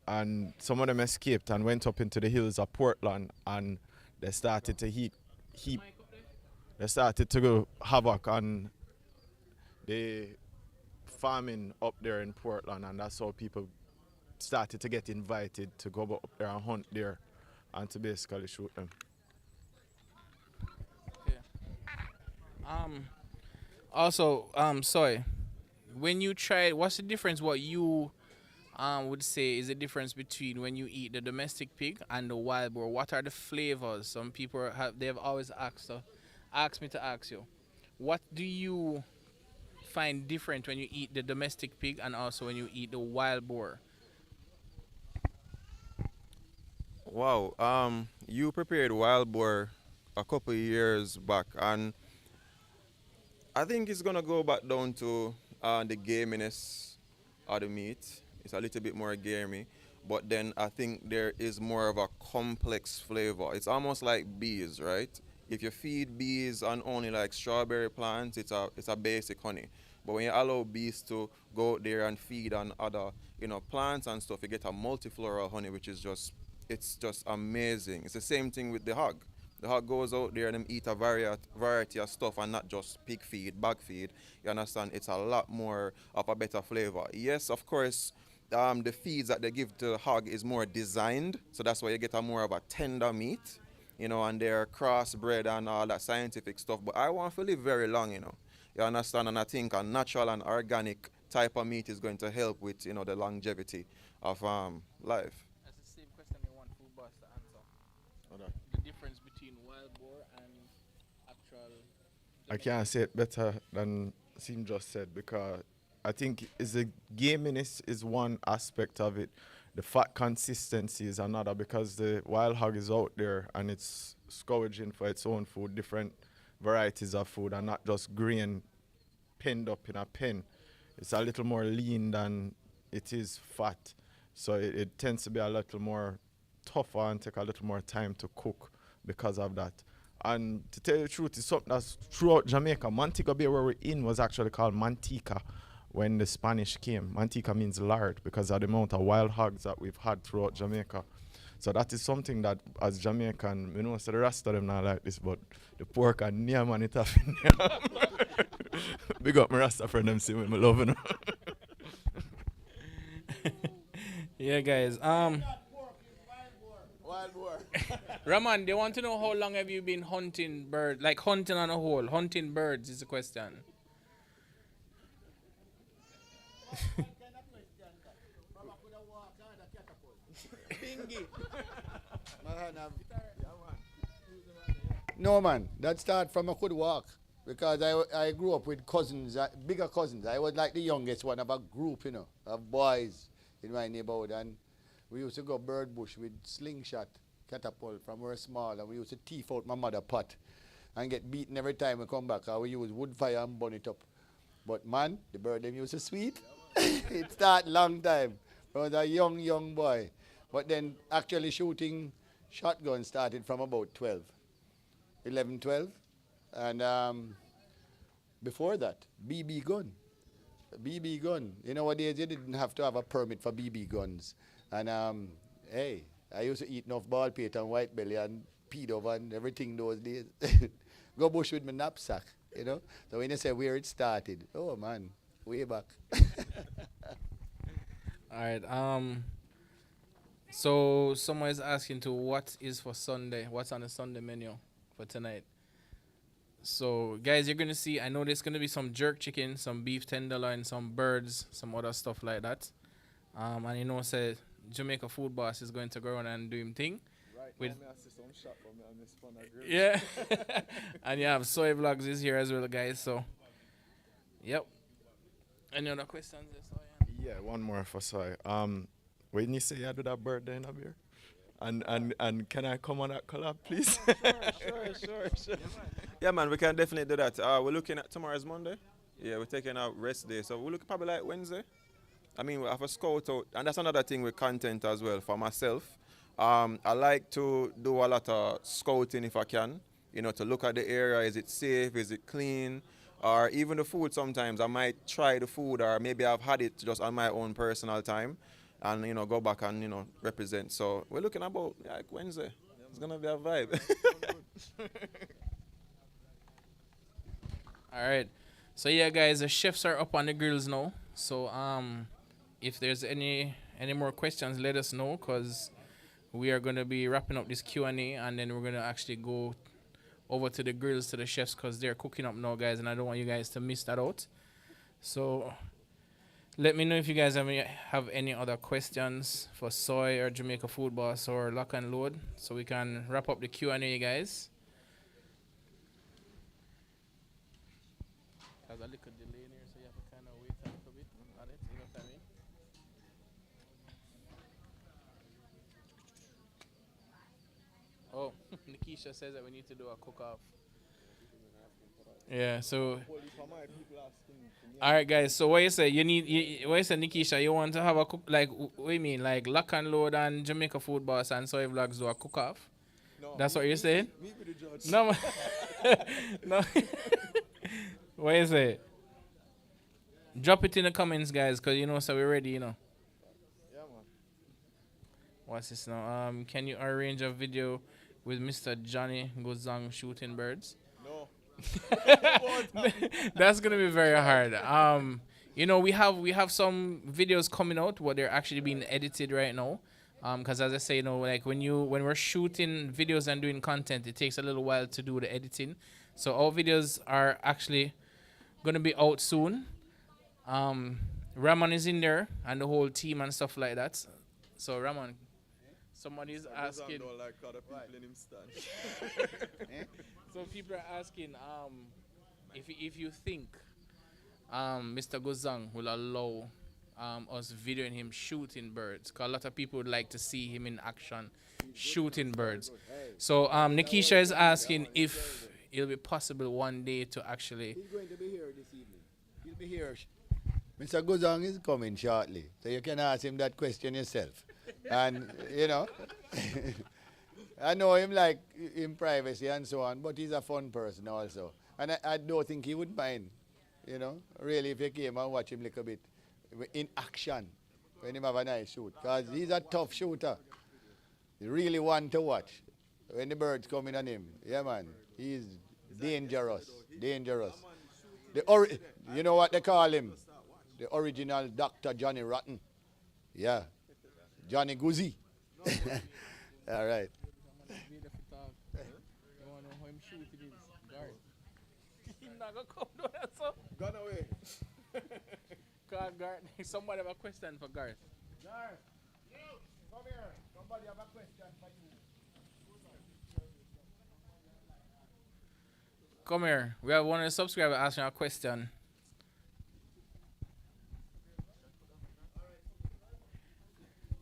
And some of them escaped and went up into the hills of Portland, and they started to they started to go havoc on the farming up there in Portland, and that's how people started to get invited to go up there and hunt there and to basically shoot them. Also, sorry. When you try, what's the difference? What you would say is the difference between when you eat the domestic pig and the wild boar? What are the flavors? Some people they've always asked me to ask you, what do you find different when you eat the domestic pig and also when you eat the wild boar? Wow. You prepared wild boar a couple of years back, and I think it's gonna go back down to the gaminess of the meat. It's a little bit more gamey, but then I think there is more of a complex flavor. It's almost like bees, right? If you feed bees on only like strawberry plants, it's a basic honey. But when you allow bees to go out there and feed on other, plants and stuff, you get a multifloral honey, which is it's just amazing. It's the same thing with the hog. The hog goes out there and them eat a variety of stuff and not just pig feed, bag feed. You understand? It's a lot more of a better flavor. Yes, of course, the feeds that they give to the hog is more designed, so that's why you get a more of a tender meat, and they're crossbred and all that scientific stuff. But I want to live very long, You understand? And I think a natural and organic type of meat is going to help with, the longevity of life. That's the same question they want food boss to answer. Hold on. The difference between wild boar and actual. I can't say it better than Sim just said because I think is the gaminess is one aspect of it. The fat consistency is another because the wild hog is out there and it's scourging for its own food, different varieties of food and not just grain penned up in a pen. It's a little more lean than it is fat. So it tends to be a little more tougher and take a little more time to cook because of that. And to tell you the truth, it's something that's throughout Jamaica. Montego Bay, where we're in, was actually called Manteca when the Spanish came. Manteca means lard because of the amount of wild hogs that we've had throughout Jamaica. So that is something that as Jamaican, so the rest of them not like this, but the pork and near man it have in there. Big up my Rasta friend, them see me loving them. Yeah, guys. Wild boar. Raman, they want to know how long have you been hunting birds? Like hunting on a whole. Hunting birds is the question. No man, that start from I could walk because I grew up with cousins, bigger cousins. I was like the youngest one of a group, of boys in my neighborhood, and we used to go bird bush with slingshot, catapult from where small, and we used to thief out my mother pot and get beaten every time we come back. We use wood fire and burn it up. But man, the bird them used to sweet. It start long time. I was a young boy. But then actually shooting shotgun started from about 11, 12. And before that, BB gun. BB gun. Nowadays you didn't have to have a permit for BB guns. And hey, I used to eat enough ball pit and white belly and pedo and everything those days. Go bush with my knapsack, So when you say where it started, oh man, way back. All right. So someone is asking to what is for Sunday? What's on the Sunday menu for tonight? So guys, you're gonna see. I know there's gonna be some jerk chicken, some beef tenderloin, some birds, some other stuff like that. And say Jamaica food boss is going to go around and do him thing. Right, with now yeah, and you have Soy Vlogs is here as well, guys. So, yep. Any other questions? Yeah, one more for Soy. When you say you do that birthday in a beer, and can I come on that collab, please? Sure. Yeah, man, we can definitely do that. We're looking at tomorrow's Monday. Yeah, we're taking a rest day, so we're looking probably like Wednesday. I mean, we have a scout out, and that's another thing with content as well for myself. I like to do a lot of scouting if I can, to look at the area. Is it safe? Is it clean? Or even the food sometimes. I might try the food or maybe I've had it just on my own personal time and, go back and, represent. So we're looking about like Wednesday. It's going to be a vibe. All right. So yeah, guys, the chefs are up on the grills now. So if there's any more questions, let us know because we are going to be wrapping up this Q&A and then we're going to actually go over to the grills to the chefs because they're cooking up now, guys, and I don't want you guys to miss that out. So let me know if you guys have any other questions for Soy or Jamaica Food Boss or Lock and Load so we can wrap up the Q&A, guys. There's a little delay in here, so you have to kind of wait a little bit on it, you know what I mean? Oh, Nikisha says that we need to do a cook-off. Yeah, so all right, guys. So what you say? What you say, Nikisha? You want to have a cook? Like, what do you mean? Like Lock and Load and Jamaica Food Boss and Soy Vlogs do a cook-off? No, that's what you're saying? Me be the judge. No, no. What you say? Drop it in the comments, guys, because so we're ready, Yeah, man. What's this now? Can you arrange a video with Mr. Johnny Gozang shooting birds. No. That's gonna be very hard. We have some videos coming out, what they're actually being edited right now. Because as I say, like when we're shooting videos and doing content, it takes a little while to do the editing. So our videos are actually gonna be out soon. Ramon is in there and the whole team and stuff like that. So Ramon, somebody's asking. Don't like other people in him stand. So people are asking, if you think Mr. Gozang will allow us videoing him shooting birds, because a lot of people would like to see him in action shooting birds. So Nikisha is asking if it'll be possible one day to actually. He's going to be here this evening. He'll be here. Mr. Gozang is coming shortly, so you can ask him that question yourself. And, I know him like in privacy and so on, but he's a fun person also. And I don't think he would mind, really, if you came and watch him a little bit in action when he have a nice shoot. Because he's a tough shooter. He really one to watch when the birds coming on him. Yeah, man. He's dangerous. Dangerous. You know what they call him? The original Dr. Johnny Rotten. Yeah. Johnny Goozy. All right. Gone away. Somebody have a question for Garth. Garth, come here. Somebody have a question for you. Come here. We have one of the subscribers asking a question.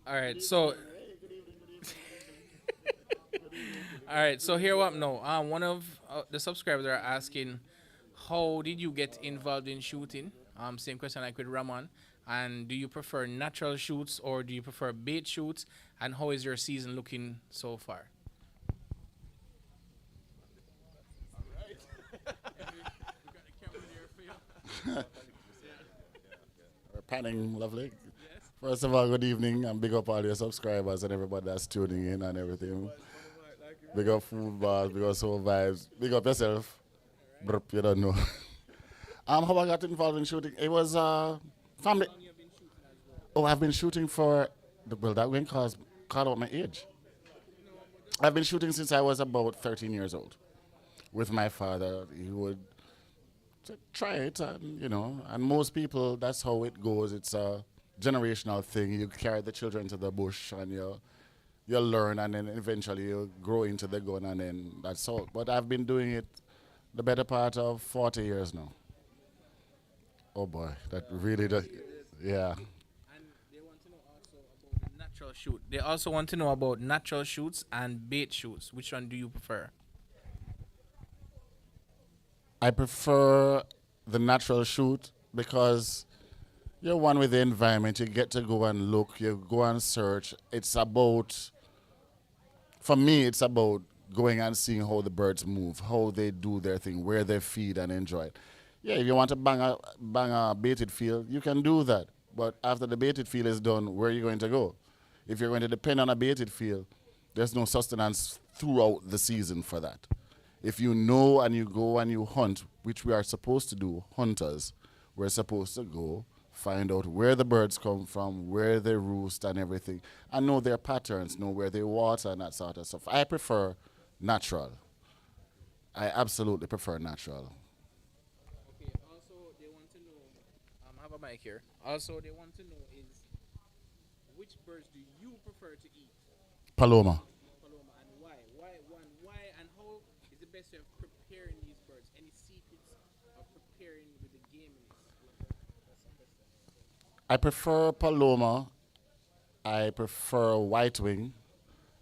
All right, so. All right, so here what no. One of the subscribers are asking, how did you get involved in shooting? Same question like with Ramon. And do you prefer natural shoots or do you prefer bait shoots? And how is your season looking so far? We're panning, lovely. First of all, good evening and big up all your subscribers and everybody that's tuning in and everything. Big up Food Bars, big up Soul Vibes, big up yourself. Burp, you don't know. How I got involved in shooting? It was family. Oh, I've been shooting for, that went call out my age. I've been shooting since I was about 13 years old. With my father, he would try it, and and most people, that's how it goes. It's a generational thing. You carry the children to the bush, and you learn, and then eventually you grow into the gun, and then that's all. But I've been doing it the better part of 40 years now. Oh boy, that really does, yeah. And they want to know also about the natural shoot. They also want to know about natural shoots and bait shoots. Which one do you prefer? I prefer the natural shoot because you're one with the environment. You get to go and look, you go and search. For me, it's about going and seeing how the birds move, how they do their thing, where they feed and enjoy it. Yeah, if you want to bang a baited field, you can do that. But after the baited field is done, where are you going to go? If you're going to depend on a baited field, there's no sustenance throughout the season for that. If you know and you go and you hunt, which we are supposed to do, hunters, we're supposed to go, find out where the birds come from, where they roost and everything, and know their patterns, know where they water and that sort of stuff. I prefer natural. I absolutely prefer natural. Okay, also they want to know, I have a mic here. Also they want to know is, which birds do you prefer to eat? Paloma. Paloma, and why? Why and how is the best way of preparing these birds? Any secrets of preparing with the game in this? That's a question. I prefer Paloma. I prefer white wing.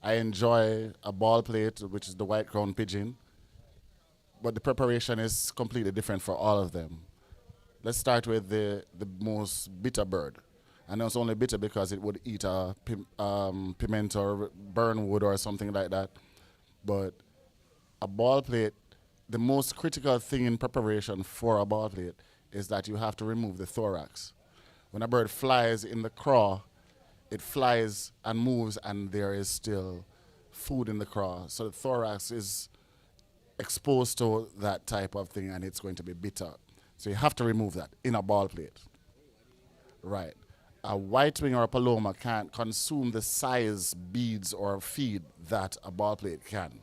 I enjoy a ball plate, which is the white crowned pigeon. But the preparation is completely different for all of them. Let's start with the most bitter bird. And it's only bitter because it would eat a pimento or burnwood or something like that. But a ball plate, the most critical thing in preparation for a ball plate is that you have to remove the thorax. When a bird flies in the craw, it flies and moves and there is still food in the craw. So the thorax is exposed to that type of thing and it's going to be bitter. So you have to remove that in a ball plate. Right. A white wing or a paloma can't consume the size beads or feed that a ball plate can.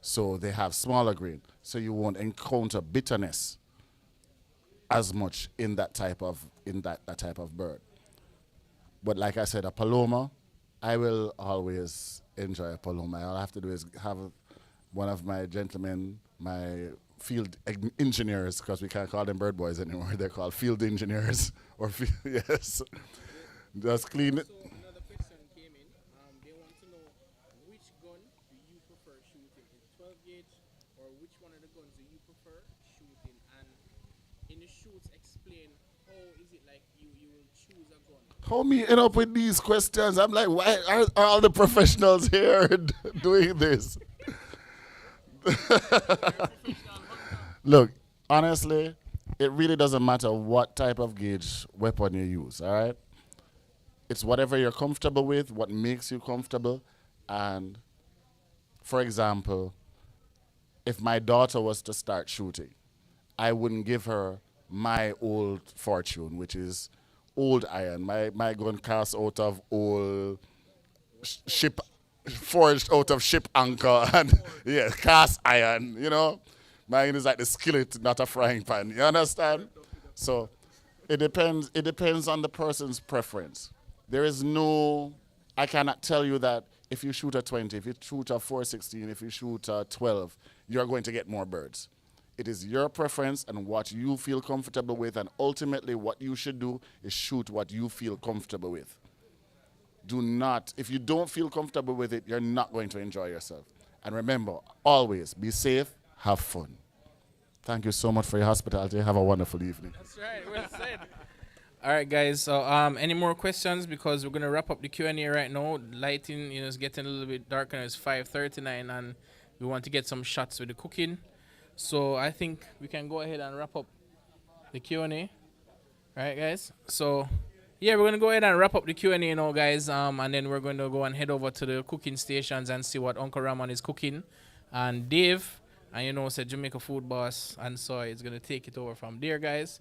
So they have smaller grain. So you won't encounter bitterness as much in that type of that type of bird. But like I said, a paloma, I will always enjoy a paloma. All I have to do is have one of my gentlemen, my field engineers, because we can't call them bird boys anymore. They're called field engineers or yes. Just clean it. So another question came in. They want to know which gun do you prefer shooting? Is 12 gauge or which one of the guns do you prefer shooting? And in the shoots, explain how is it like you will choose a gun. How me end up with these questions? I'm like, why are all the professionals here doing this? Look, honestly, it really doesn't matter what type of gauge weapon you use, all right? It's whatever you're comfortable with, what makes you comfortable. And for example, if my daughter was to start shooting, I wouldn't give her my old fortune, which is old iron. My gun cast out of old ship, forged out of ship anchor and yeah, cast iron, you know. Mine is like the skillet, not a frying pan. You understand? So it depends on the person's preference. There is no, I cannot tell you that if you shoot a 20, if you shoot a 416, if you shoot a 12, you're going to get more birds. It is your preference and what you feel comfortable with, and ultimately what you should do is shoot what you feel comfortable with. Do not, if you don't feel comfortable with it, you're not going to enjoy yourself. And remember, always be safe, have fun. Thank you so much for your hospitality. Have a wonderful evening. That's right. Well said. All right, guys. So, any more questions? Because we're gonna wrap up the Q&A right now. Lighting, is getting a little bit darker. It's 5:39, and we want to get some shots with the cooking. So, I think we can go ahead and wrap up the Q&A. All right, guys. So, yeah, we're gonna go ahead and wrap up the Q&A now, guys. And then we're going to go and head over to the cooking stations and see what Uncle Rahman is cooking, and Dave. And said Jamaica Food Boss, and so it's gonna take it over from there, guys.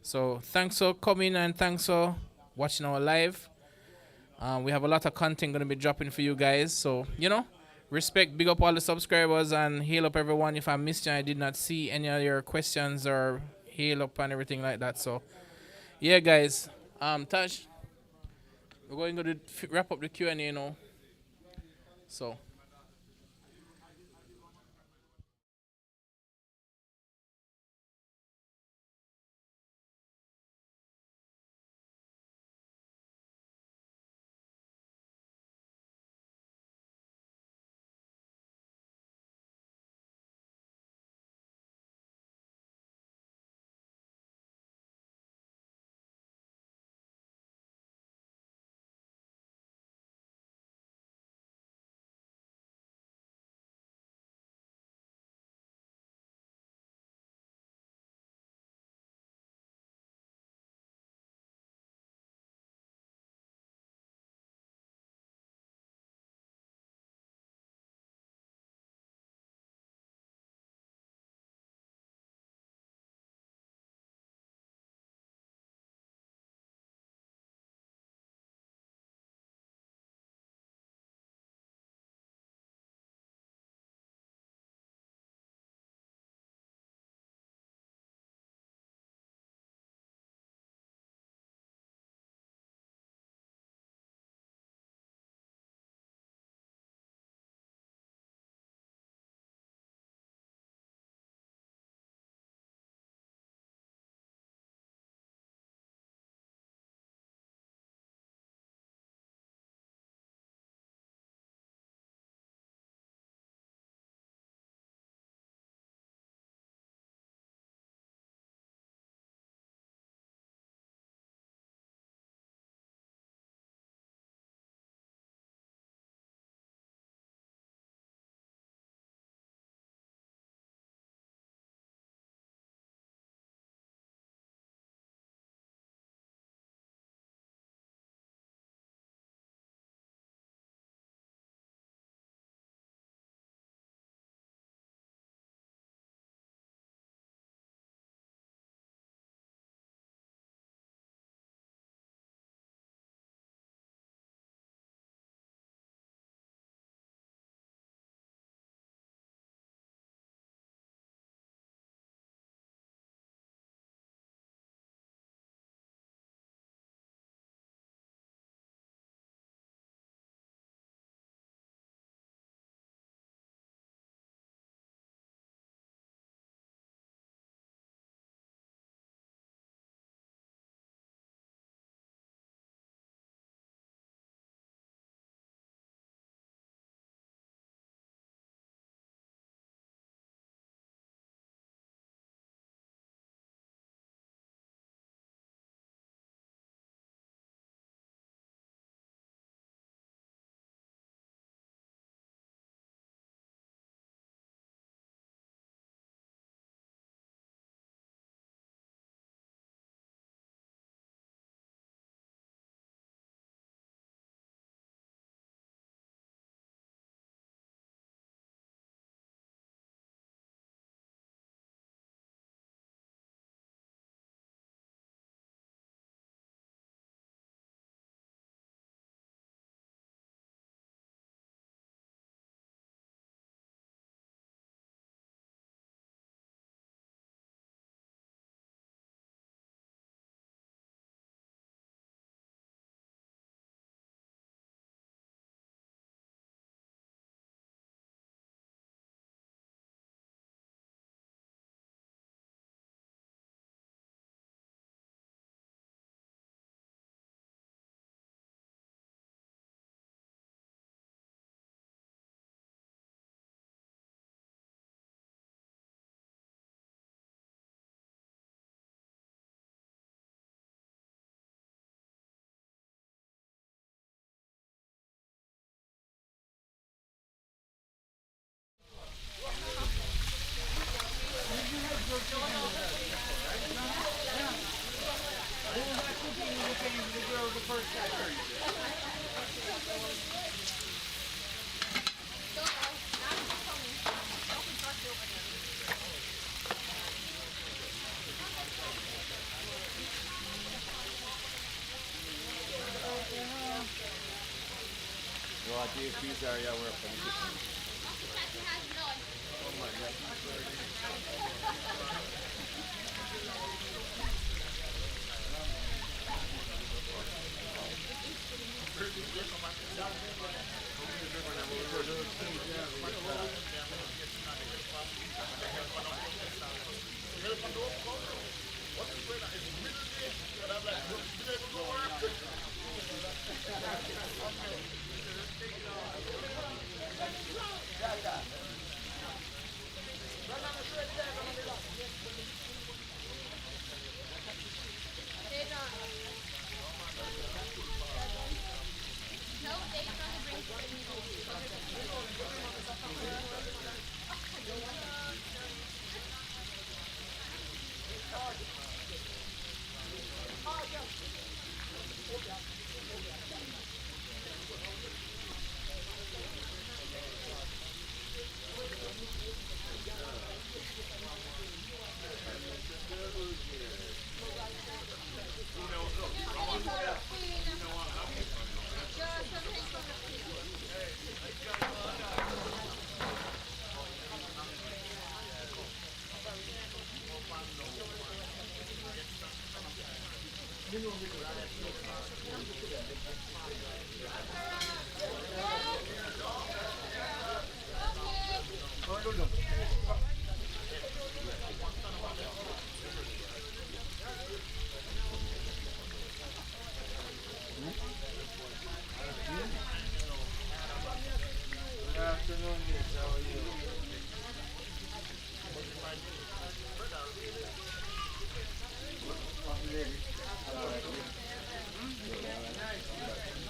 So thanks for coming and thanks for watching our live. We have a lot of content gonna be dropping for you guys. So respect, big up all the subscribers, and hail up everyone. If I missed you, I did not see any of your questions or hail up and everything like that. So yeah, guys. Taj, we're going to wrap up the Q&A now. So. these are your work for the kitchen.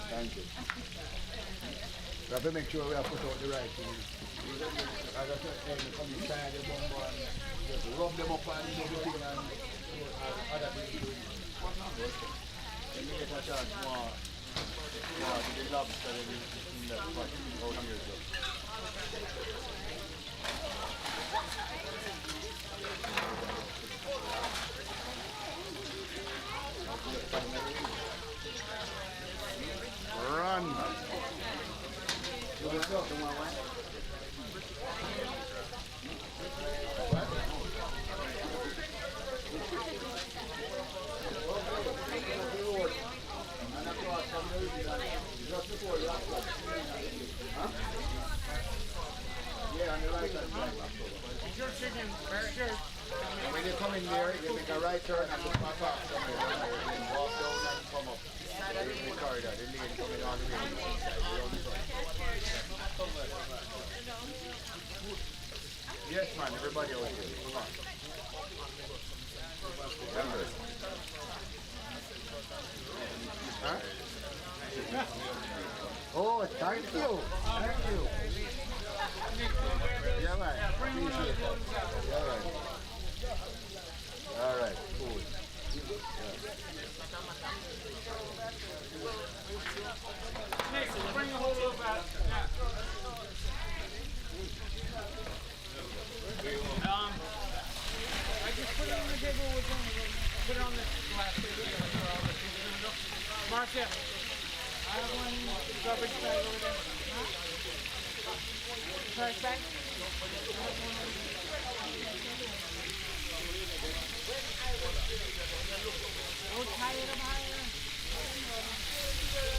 Thank you. We have to make sure we have put out the right things. As I said, they come inside the bumbo and just rub them up and everything and other things doing. Then we get a chance more to the lobster in that pot out here. Run! Yeah, on the right hand side. Your chicken, sure. And when you come in there, you make a right turn and look back up somewhere. And walk down and come up. The corridor, the lane coming on the way. Yes, man, everybody out here. Come on. Huh? Oh, thank you. Thank you. Yeah, man. Appreciate it. All right. All right, cool. Next, bring a whole little back. I just put it on the table with one. Put it on the glass. Marcia, I have one garbage bag over there. Huh? Trash bag? Don't tie it up higher.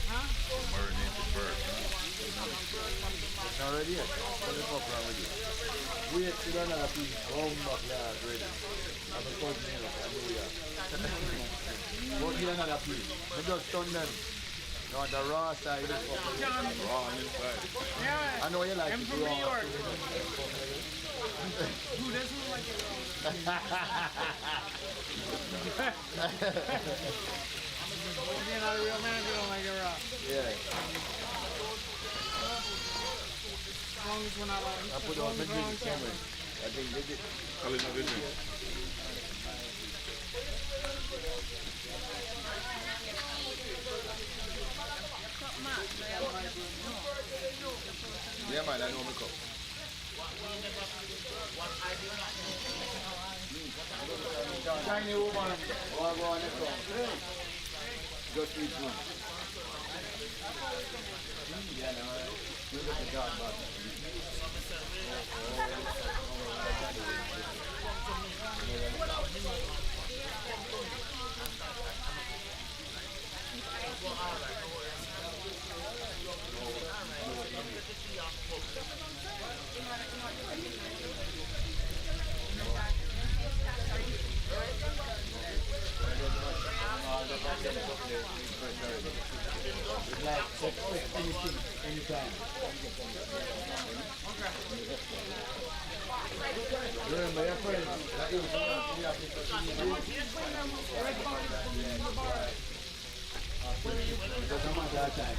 Huh? Marinated bird. It's already here. Put it up around with you. Wait till another piece. Home back there ready. I'm a cousin here. I know we are. Go get another piece. We just turn them. You want the raw side? Raw on inside. Yeah. I know you like I'm it from raw. New York. Dude, this one like it raw. You're not a real man if you don't like it raw. Yeah. As long as we're not like I put on the drink somewhere. I think they did. Call it another drink. Yeah, man, I know my cup. Tiny woman, go on the front. Just each one. Yeah, no, Remember your friend that you doesn't matter that time.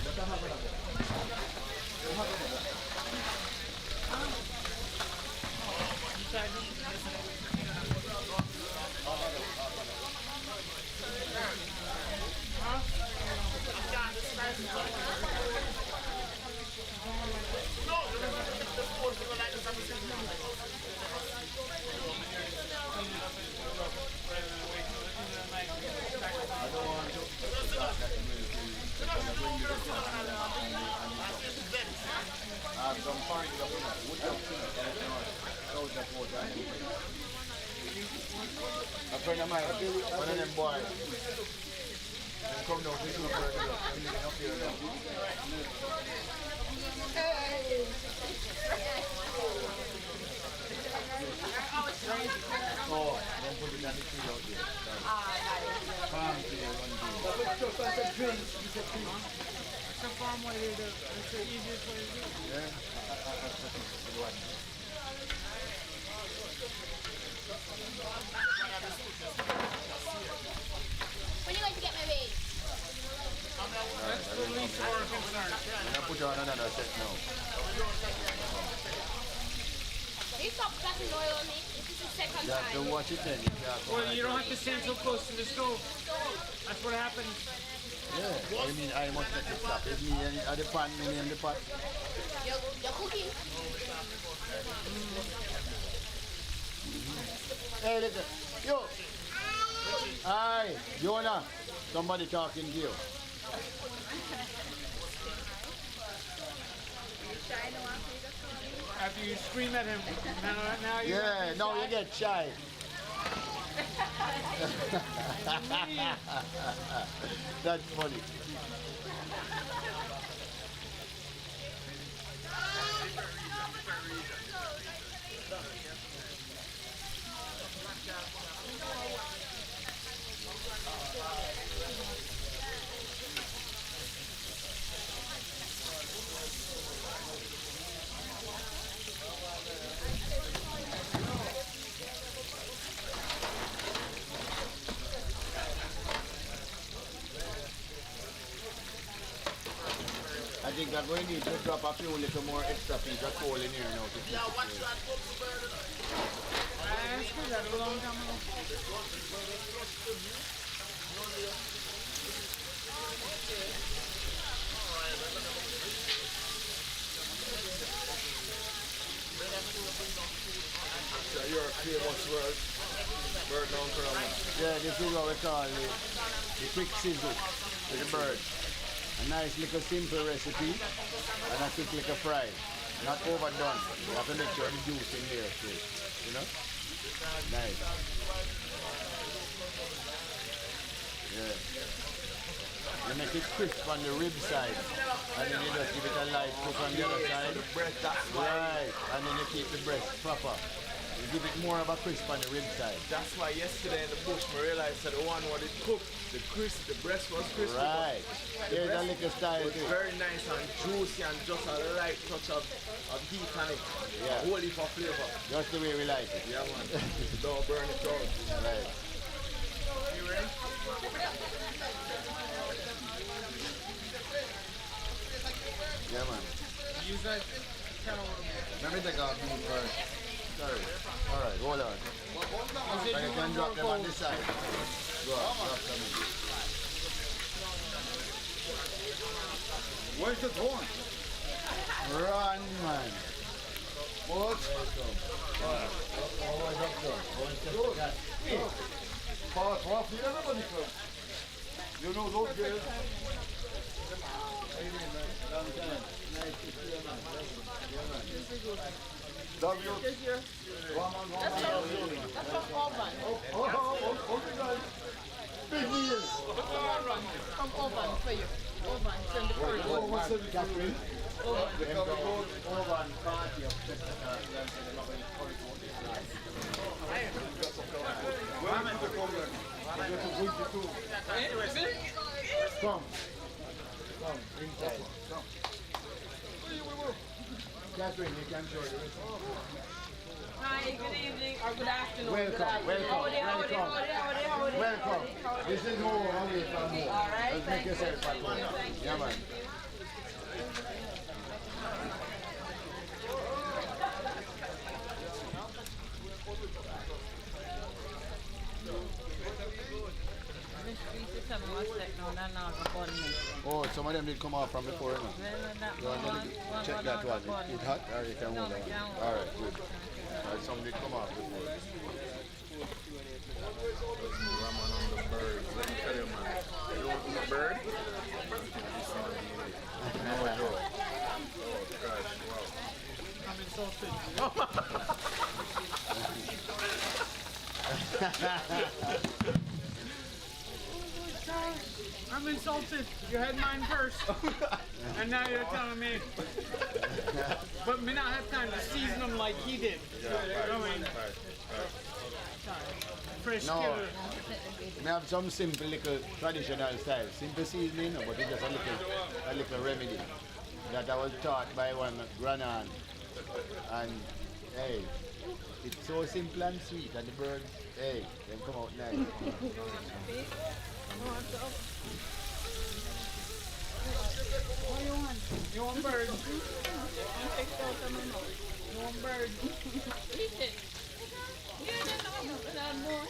A friend of mine, one of them boys, they come down to look for it up here now. Oh, don't put it on the tree out there. Farm tree, one tree. That's the farm way to do it. That's the easiest way to do it. Yeah, that's the one. When are you going to get my wage? That's the least of our concern. I'm gonna put you on another set now. You stop splashing oil on me. This is the second You have to time. watch it then. Well, you don't have to stand so close to the stove. That's what happens. Yeah, I mean, I must let it stop. It's me and the pan, me and the pot. You're cooking. Hey, listen. Yo. Hi, Jonah. Somebody talking to you. After you scream at him, now you Yeah, now you get shy. That's funny. I think that we need to drop a few little more extra piece of coal in here now to keep it That's good. That a long time ago. So your famous word, bird down for a while. Yeah, this is what we call the quick sizzle with the bird. A nice little simple recipe and a quick little fry. Not overdone. You have to make sure the juice in there too. You know? Nice. Yeah. You make it crisp on the rib side. And then you just give it a light cook on the other side. The breast, that's why. Right. And then you keep the breast proper. You give it more of a crisp on the rib side. That's why yesterday in the bush, I realized that the one what it cooked, the breast was crispy. Right. There's a little style It was to it. very nice and juicy and just a light touch of heat on it. Yeah. A whole heap of flavor. Just the way we like it. Yeah, man. Don't burn it out. Right. Yeah, man. Use that kettle. Let me take off these first. Sorry. All right, hold on. And you can drop them on this side. Go on, drop them in. Where's the thorn? Run, man. What? Alright. Always up there. Always up there. Pass off. Everybody comes. You know those girls? Long time. Nice to see you, man. Yeah, man. That's from Auburn. Okay, guys. Big wheels. From Auburn for you. Auburn, send the first. What's the Catherine? Auburn party of Come. Come, inside. Come. Catherine, you can show you. Hi, good evening or good afternoon. Welcome. Welcome. This is home away from home. All right, Let's make yourself at home. Yeah, man. Oh, some of them did come off from before, no? Check that one. It's hot or you can hold that one? All right, good. All right, some did come off before. Raman on the birds. Let me tell you, man. You want the bird? No joke. Oh, gosh, wow. I'm insulted. I'm insulted. You had mine first. And now you're telling me. But me not have time to season them like he did. I mean, fresh No. killer. We have some simple little traditional style. Simple seasoning, but it's just a little remedy that I was taught by one grandaunt. And hey, it's so simple and sweet, and the birds, hey, they come out nice. What you want? You want bird? You want bird? Eat it. Yeah, that's more.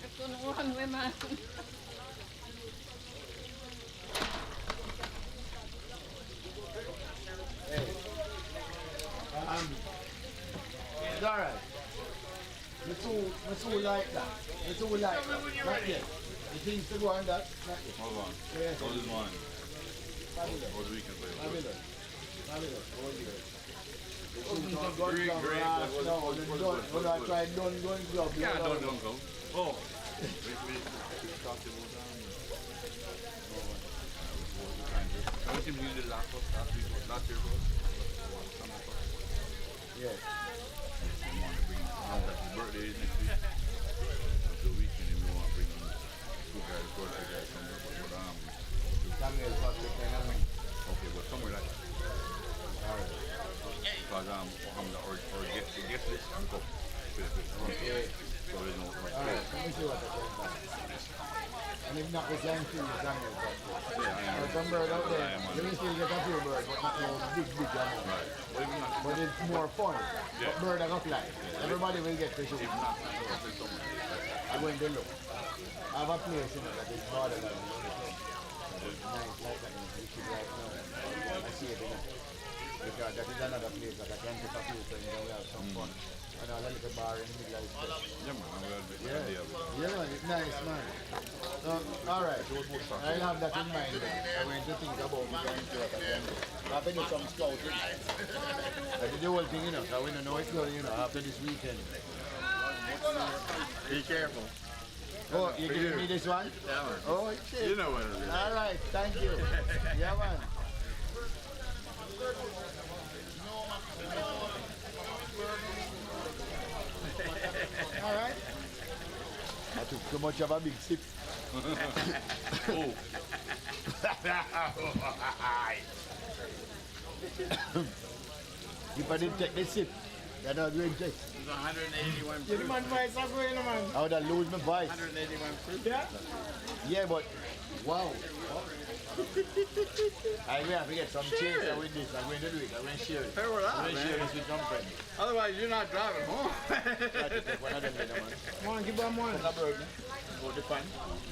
It's gonna run with man. Hey. It's alright. The two like that. The two like that. Not yet. The things to go on that, not yet. Hold on. Yeah. Hold this one. Fabulous. Hold the weekend for you. Fabulous. Fabulous. Hold it. Green, Don't green. try don't club. Yeah, don't go. Oh. I was thinking we did last year. Yeah. I want to bring his birthday is next week. The weekend, and we want to bring two guys, birthday guys somewhere. Samuel Patrick and Okay, but somewhere like that. alright. Because or get the guest list and go. Okay. So there's no. Alright, let me see what I can find. And if not, we can see Samuel Patrick. Yeah, Some bird out there, you can still get a few birds, but not no big amount. right. But even not, But it's more fun. But bird are not fly. Everybody will get to shoot. if not, somewhere. I went to look. I have a place in it that is harder than the other thing. It's nice like that, you should right now. I see it in it. Because that is another place that I can take a few friends and we have some fun. And I'll have a little bar in the middle of the place. Yeah, man. Yeah, man, it's nice, man. All right, I'll have that in mind. I'm going to think about it and see what I can do. I have to do some scouting. I did the whole thing, you know, so we don't know it's going, you know, after this weekend. Be careful. Oh, you giving me this one? Yeah, man. Oh, shit. You know what it is. All right, thank you. Yeah, man. All right. I took too much of a big sip. Oh. If I didn't take this sip, then I would drink this. It's 181 You man voice are going, man. I would have lose my voice. 181 proof. Yeah? Yeah, but wow. I will have to get some cheers with this. I'm going to do it. I'm going to share it. Hey, we're I'm out, going to share man. this with some friends. Otherwise, you're not driving home. Try to take one of them later, man. Come on, give them one. Take a bird, man. Go to pan.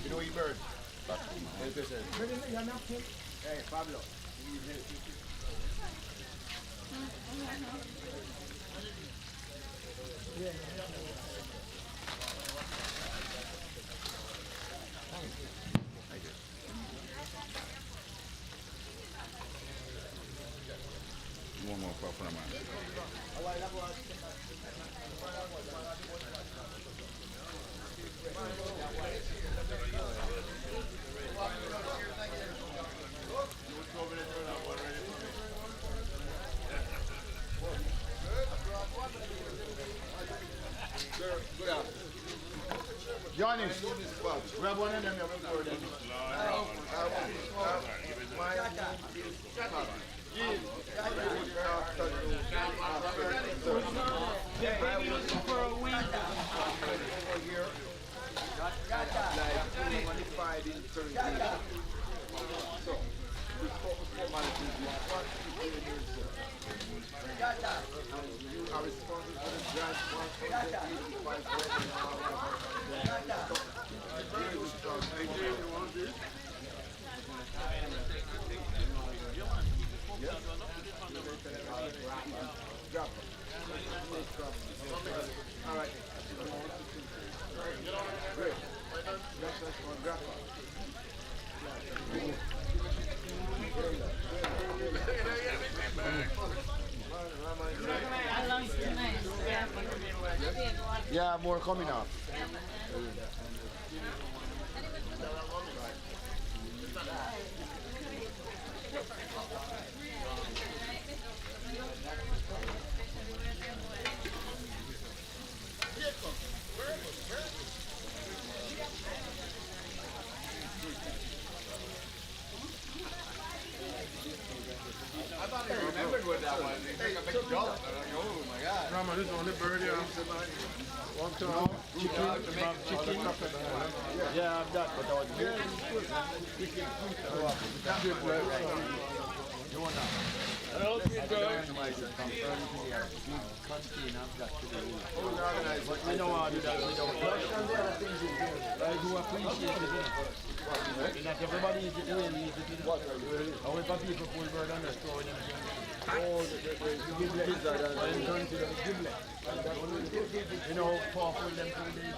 You know, eat bird. Help yourself. You're not him. Hey, Pablo. One more for man. Johnny, grab one of them. Yeah, baby looking for a win. Yeah, more coming up. I remembered what that was. Oh my God. No, man, this is only bird here. One time, chicken. Yeah, I've got, but I was good. You want that? Help me, girl. But we don't want to do that. We don't. I do appreciate it. Not everybody is it really easy to do. And when people pull bird on the store, oh, the giblet. And turn to the giblet. You know, powerful them 2 days.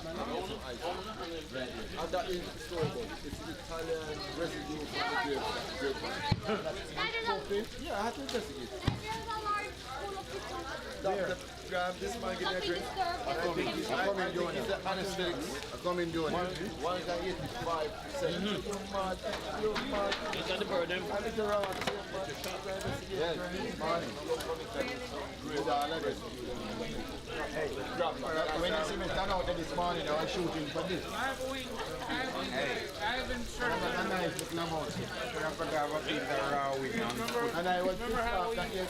And that is the story, but it's Italian residue from the grape. Yeah, I had to investigate. Grab this man, give me a drink. I come in doing it. It's the anesthetics. I come in doing it. One is at 85%. You're mad. Is that the bird then? I need to run. Yes, morning. With all of this. Hey, when you see me stand out there this morning, I was shooting for this. I haven't started. A nice little amount. And I was pissed off that you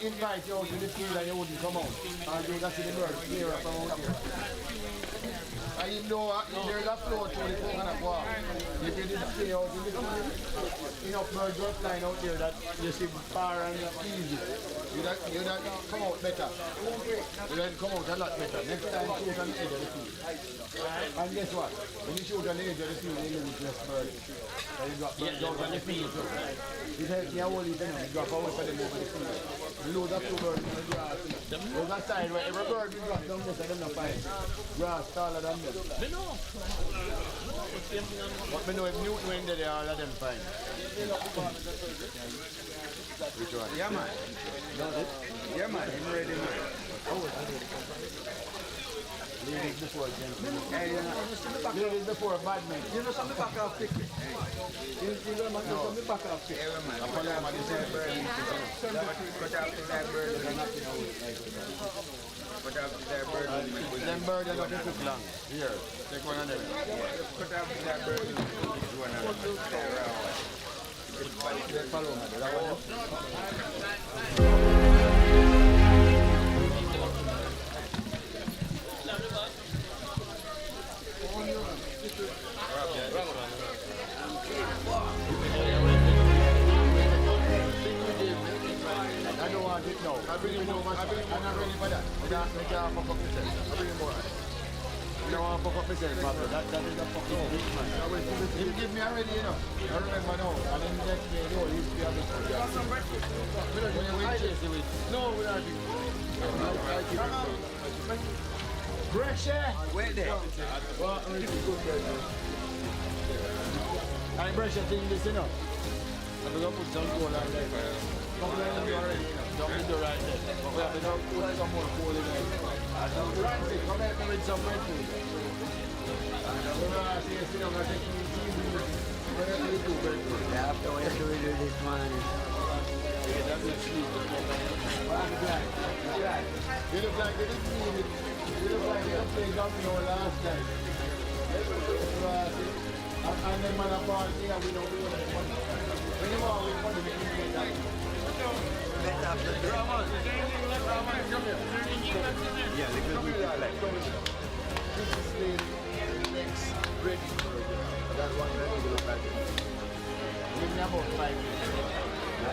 invite you out to the field and you wouldn't come out. And you got to see the birds clear up out here. And you know there's a flow through the coconut walk. If you didn't stay out in the field, enough birds were flying out there that you see far and easy. You don't come out better. You don't come out a lot better. Next time shoot on the edge of the field. And guess what? When you shoot on the edge of the field, you lose less birds. And you got birds out on the field. It helps me a whole heap, you drop away for them over the field. You lose a few birds in the grass. There's a side where every bird you drop down there, so they're not fine. Grass taller than them. But me know if Newton went there, all of them fine. Which one? Yeah, man. Yeah, man. I'm ready, man. Ladies before gentlemen. Ladies before badminton. You know something back off quickly. You know something back off quickly. I follow him at the same bird. Cut out the that bird and nothing else. Cut out the that bird. Them birds are not too long. Here, take one of them. Cut out the that bird. Do another. Follow me. That one. I don't want it now. I bring you more. I'm not ready for that. I can't fuck up myself. I bring you more. I don't want to fuck up myself, Papa. That is a fucking rich man. He give me already, you know. I remember now. And then the next day, you know, he used to be a bit. You have some breakfast? We don't chase it with. No, we don't do it. Fresh air. Wait there. Well, it's good, I brush your thing this, you know. I'm going to put some coal on there. Come here and do already, you know. Don't do right there. But we have to put some more coal in there. Rancy, come help me with some bread food. See you sit down and take some cheese. Whatever you do, bread food. Yeah, after what you do this morning. Yeah, that's a sleep. You look like you didn't need it. You look like you didn't play domino last time. And then man apart here, we don't do that money. When you are with money, we can get that. Let's have the drama. Yeah, little bit like this is the next ready for that one ready to look like it. Give me about 5 minutes.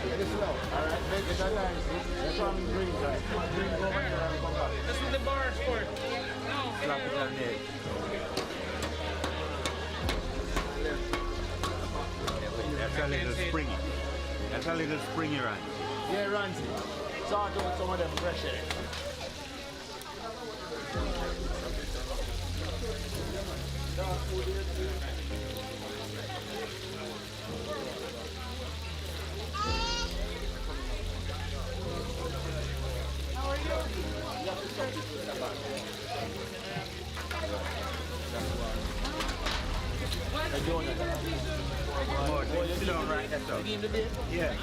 Get it slow. Alright, make it a line. Let's run green guys. Green go back and come back. That's what the bar is for. No, Slap it on there. That's a little springy. That's a little springy run. Yeah, Rancy. Start out some of them fresh air. How are you? Sit down right there, so. Yeah.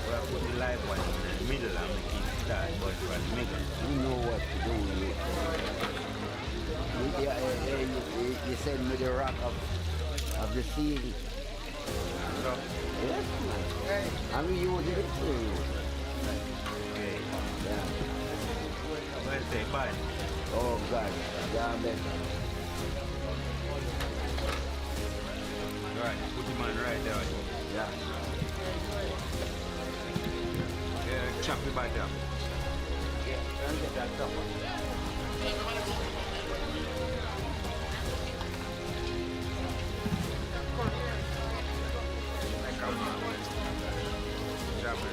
Well, put the live one in the middle and make it start, but from the middle. You know what to do with it. You send me the rock of the sea. So, Yes, man. I'm using it too. okay. Yeah. Well, say bye. Oh, God. Damn it. Right, put him on right there. Yeah. Yeah, chop it back down. Don't get that top. Chop it.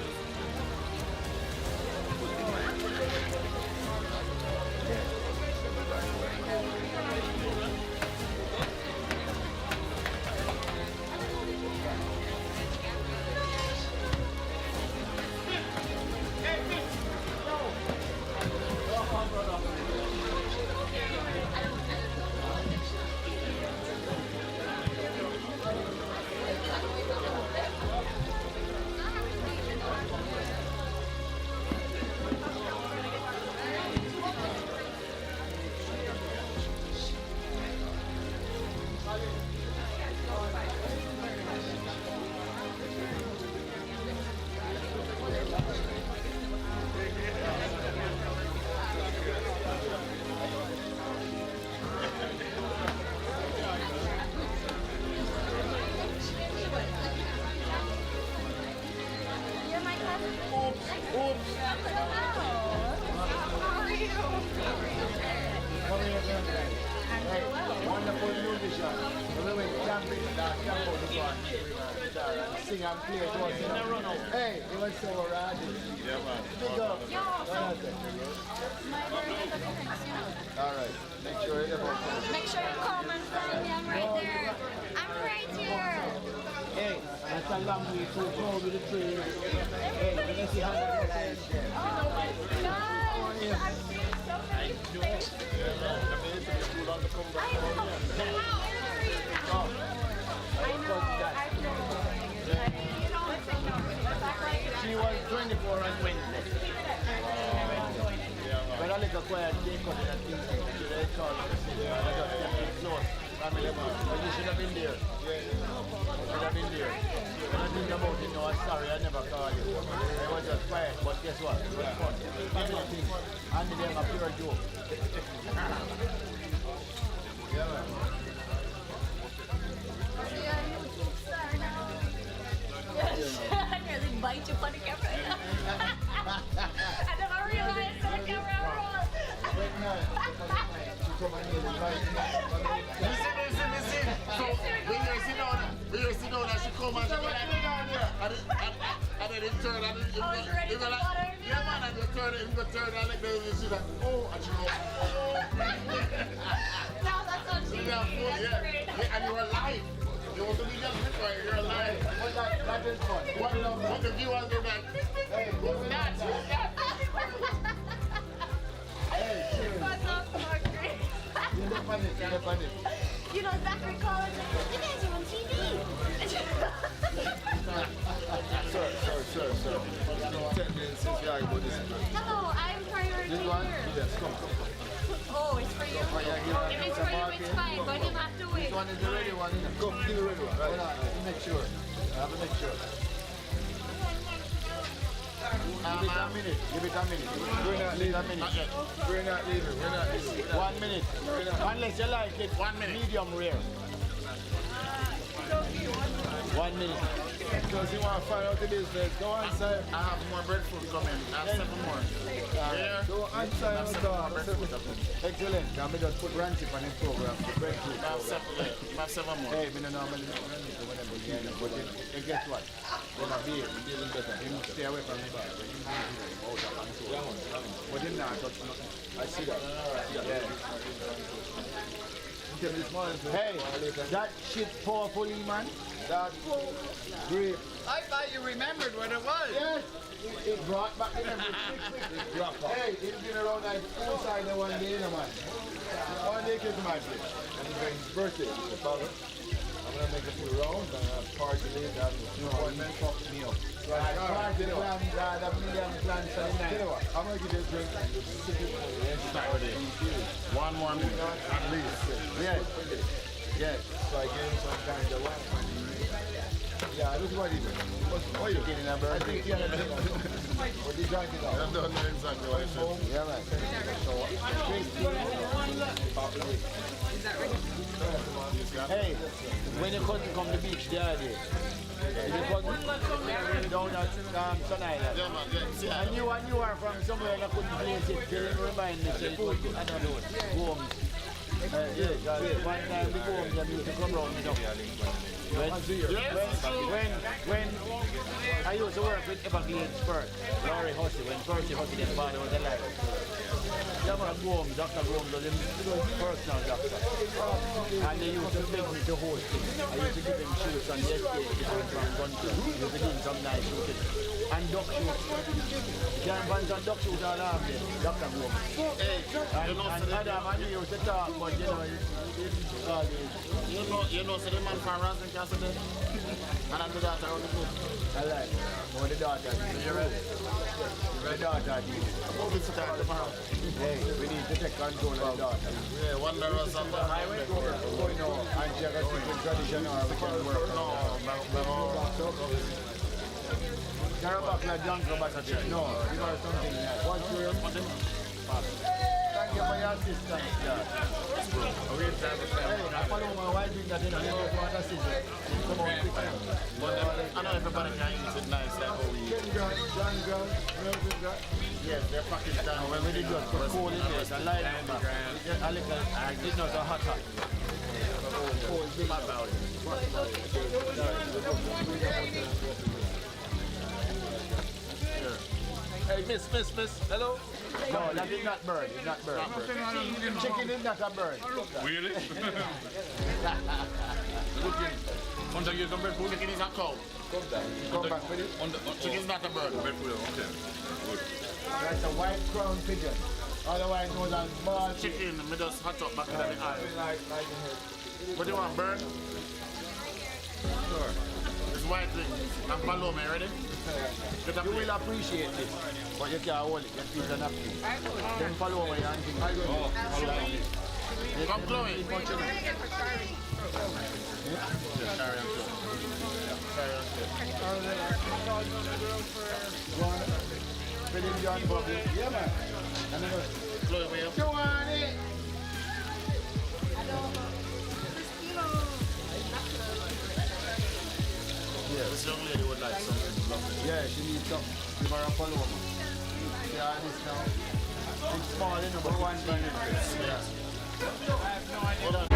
You're my cousin? Oops. Hello. How are you? Come here, hey, wonderful musician. We went camping and camp out this one. Sing and play to us. Hey, it was so rad. Yeah, man. Big up. Yo, my birthday is next, you know. All right. Make sure you never come. Make sure you come and find me. I'm right there. I'm right here. Hey, that's a long way to go with the tree. Hey, let's see how that goes. Oh my gosh. I've seen so many things. I know. How are you now? I know. You know, it's ignored. She was 24 on Wednesday. But I like a quiet day because I think they call it. I just kept it close. Family man. But you should have been there. You should have been there. When I think about it now, I'm sorry I never called you. I was just quiet, but guess what? It was fun. Family thing. And them a pure joke. Yeah, man. I nearly bite you for the camera. I never realized that the camera rolled. Listen. So when you sit down and she come and she go like and then it turn and it Oh, it's ready go to like, butter me yeah up. man, and you turn and like this, she's like, oh, and she go, oh. Now that's what she Yeah, means. That's yeah. great. Yeah, and you're alive. You want to be just before you're alive. But that is fun. What the viewers do that? Hey, What's that? Hey, cheers. What's up, Margaret? You look on it, you look on it. You know, back in college, you guys are on TV. Sir. 10 minutes since you argue about this. Hello, I'm priority This one? here. Yes, come. Oh, it's for you. Oh, yeah, yeah. If it's for you, it's fine, but you have to wait. This one is the ready one, isn't it? Come, give me the ready one. Hold Right. on, let me make sure. I have to make sure. Give it a minute. Give it a minute. We're not leaving. A minute. We're not leaving. 1 minute. Unless you like it. 1 minute. Medium rare. 1 minute. Because you want to find out the business, go inside. I have more breadfruit coming. I have 7 more. Yeah. Go inside and talk. Excellent. Now me just put Rancip on this program. The breadfruit I have program. 7 more. Hey, me no normally but then guess what? When I be dealing better. Him stay away from me bar. When him out of control. But him not touch nothing. I see that. Yeah. Hey, that shit powerful, man. That great. I thought you remembered what it was. Yes, it brought back the memory. Hey, it's been around like outside there one day, man. One day came to my place, and it's his birthday. The father. I'm gonna make a few rounds and have party later. One man fucked me up. So I party plan, have million plans for the night. You know what? I'm gonna give you a drink and just sip it for you. Start with it. 1 more minute. At least. Yes. Yes. So I gave him some kind of wine. Yeah, this is what he did. What are you getting that bird? I think he had a drink. What you drank it I off? don't know exactly what it is. Yeah, man. Hey, when you couldn't come to the beach the other day, you couldn't down at Sun Island. Yeah, man. Yeah. See, And you are from somewhere that couldn't place it. Till you remind me, say, I don't know, Gomes. One time the Gomes, they used to come around me now. When I used to work with Everglades first, Laurie Hussey, when Percy Hussey, their father was alive. Yeah, man, Gomes, Dr. Gomes was his personal doctor. And they used to beg me to host him. I used to give him shoots on the estate, different from country. He used to give him some nice shooting. And duck shoots. John Vance and duck shoots all around there, Dr. Gomes. hey, And Adam and he used to talk, but you know, it's all these. you know, so the man from Ransom Castle there? And I'm the daughter of the food. I like it. Oh, the daughter. You ready? The daughter. We'll be starting tomorrow. Hey, we need to take control of the daughter. Yeah, Wanderers on the highway. Oh, no. And she has a tradition or we can work. Carry back like John Robert. No, you got something in there. What's your Thank you for your assistance, Dad. Hey, I follow my wife in that, you know, you want to assist her. Come on, quick. I know everybody can eat it nice like how we eat. Yes, they're packaged down. When we did just put coal in there, the light number. A little, I did not a hot hot. Hey, miss. Hello? No, that is not bird. It's not bird. Chicken is not a bird. Really? Hunter, you come back. Chicken is a cow. Come back with it. Chicken is not a bird. Okay. Good. That's a white crown pigeon. Otherwise known as ball Chicken, me just hot up back in the eye. What do you want, bird? Sure. It's white thing. And follow me, ready? Get a You plate. will appreciate this, but you can't hold it. You feel the napkin. Then follow me and think. Come, Chloe. Much of it. Just carry on, Chloe. Carry on, Philip John Bobby. Yeah, man. And then Chloe, where you? you want it? Yeah, this young lady would like something lovely. Yeah, she needs some. Give her a follow up. See how this now? It's small, you know, but one thing is. Yeah. Hold on.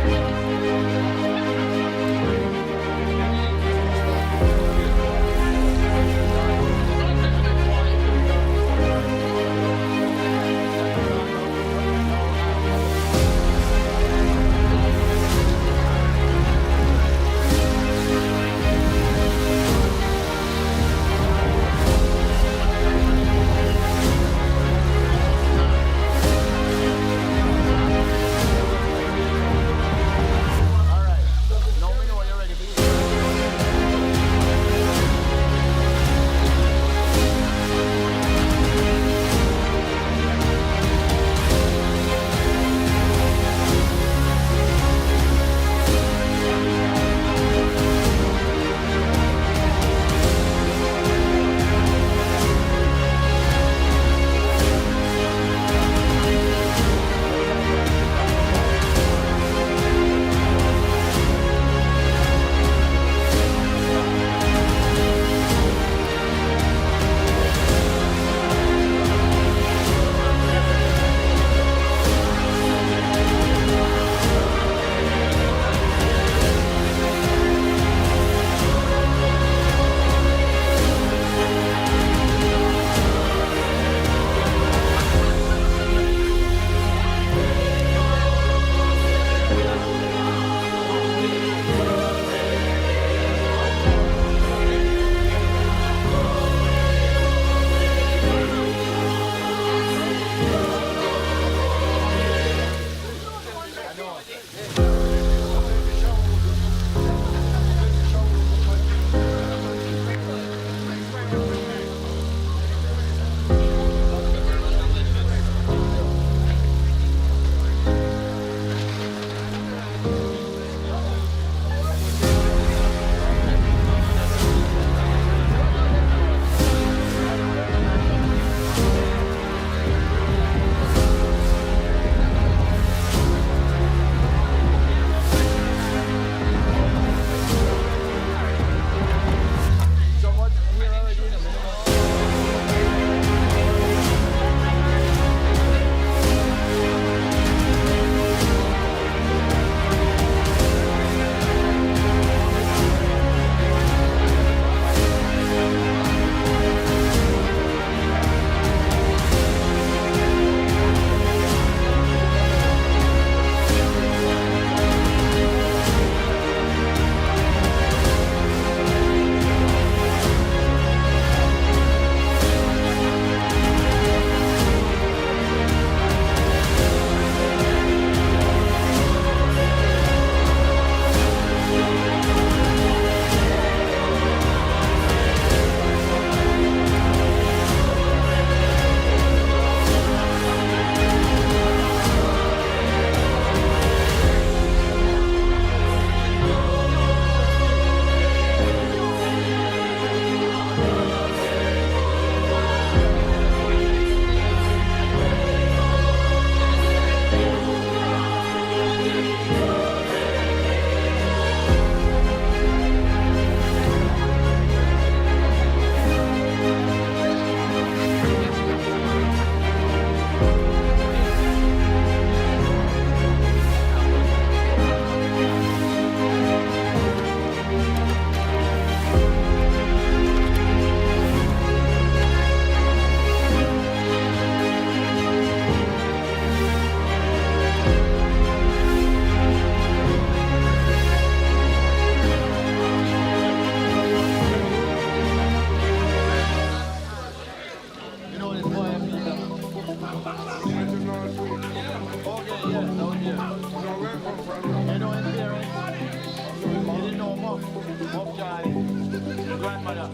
mother.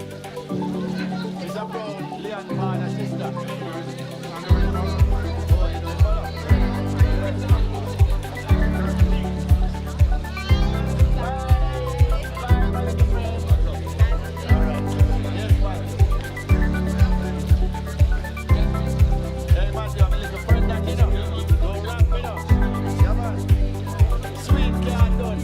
She's a proud Leon father sister. Oh, you know, mother. Hey, Matthew, I'm a little friend that you know. Don't rap me now. Yeah, man. Sweet cat done.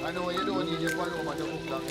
I know you don't need your Paloma to cook that.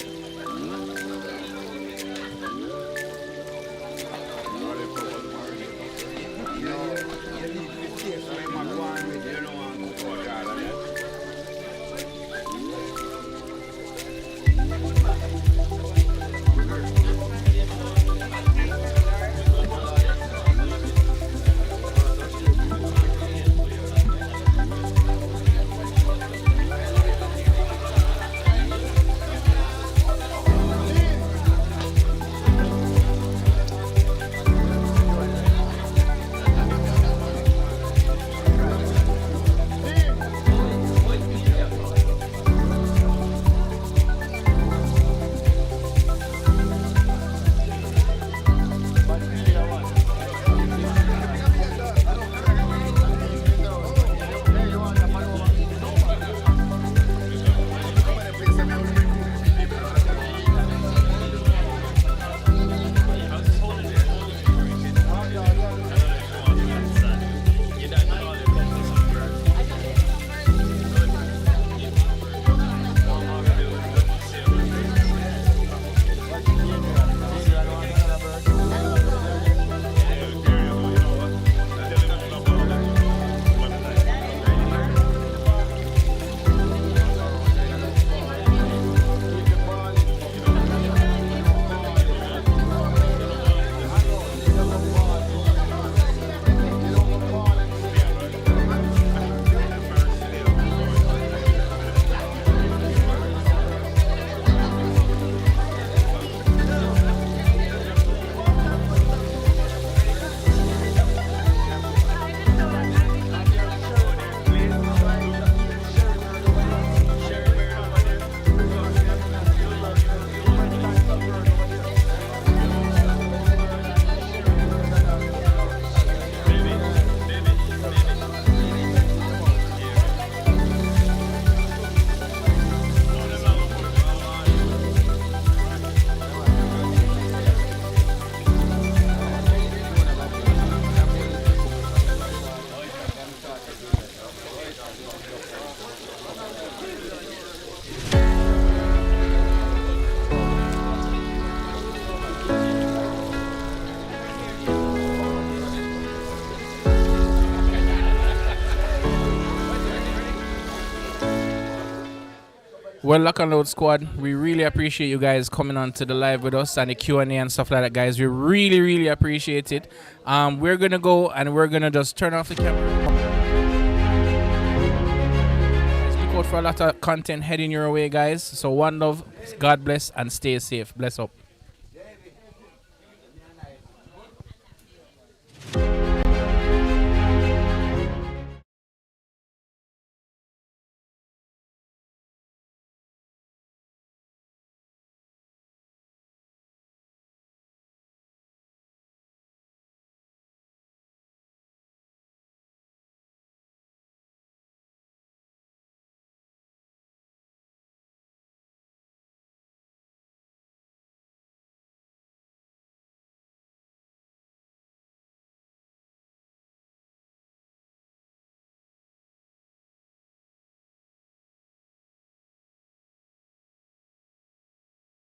Well, Lock and Load Squad, we really appreciate you guys coming on to the live with us and the Q&A and stuff like that, guys. We really, really appreciate it. We're going to go and we're going to just turn off the camera. Guys, look out for a lot of content heading your way, guys. So one love, God bless, and stay safe. Bless up.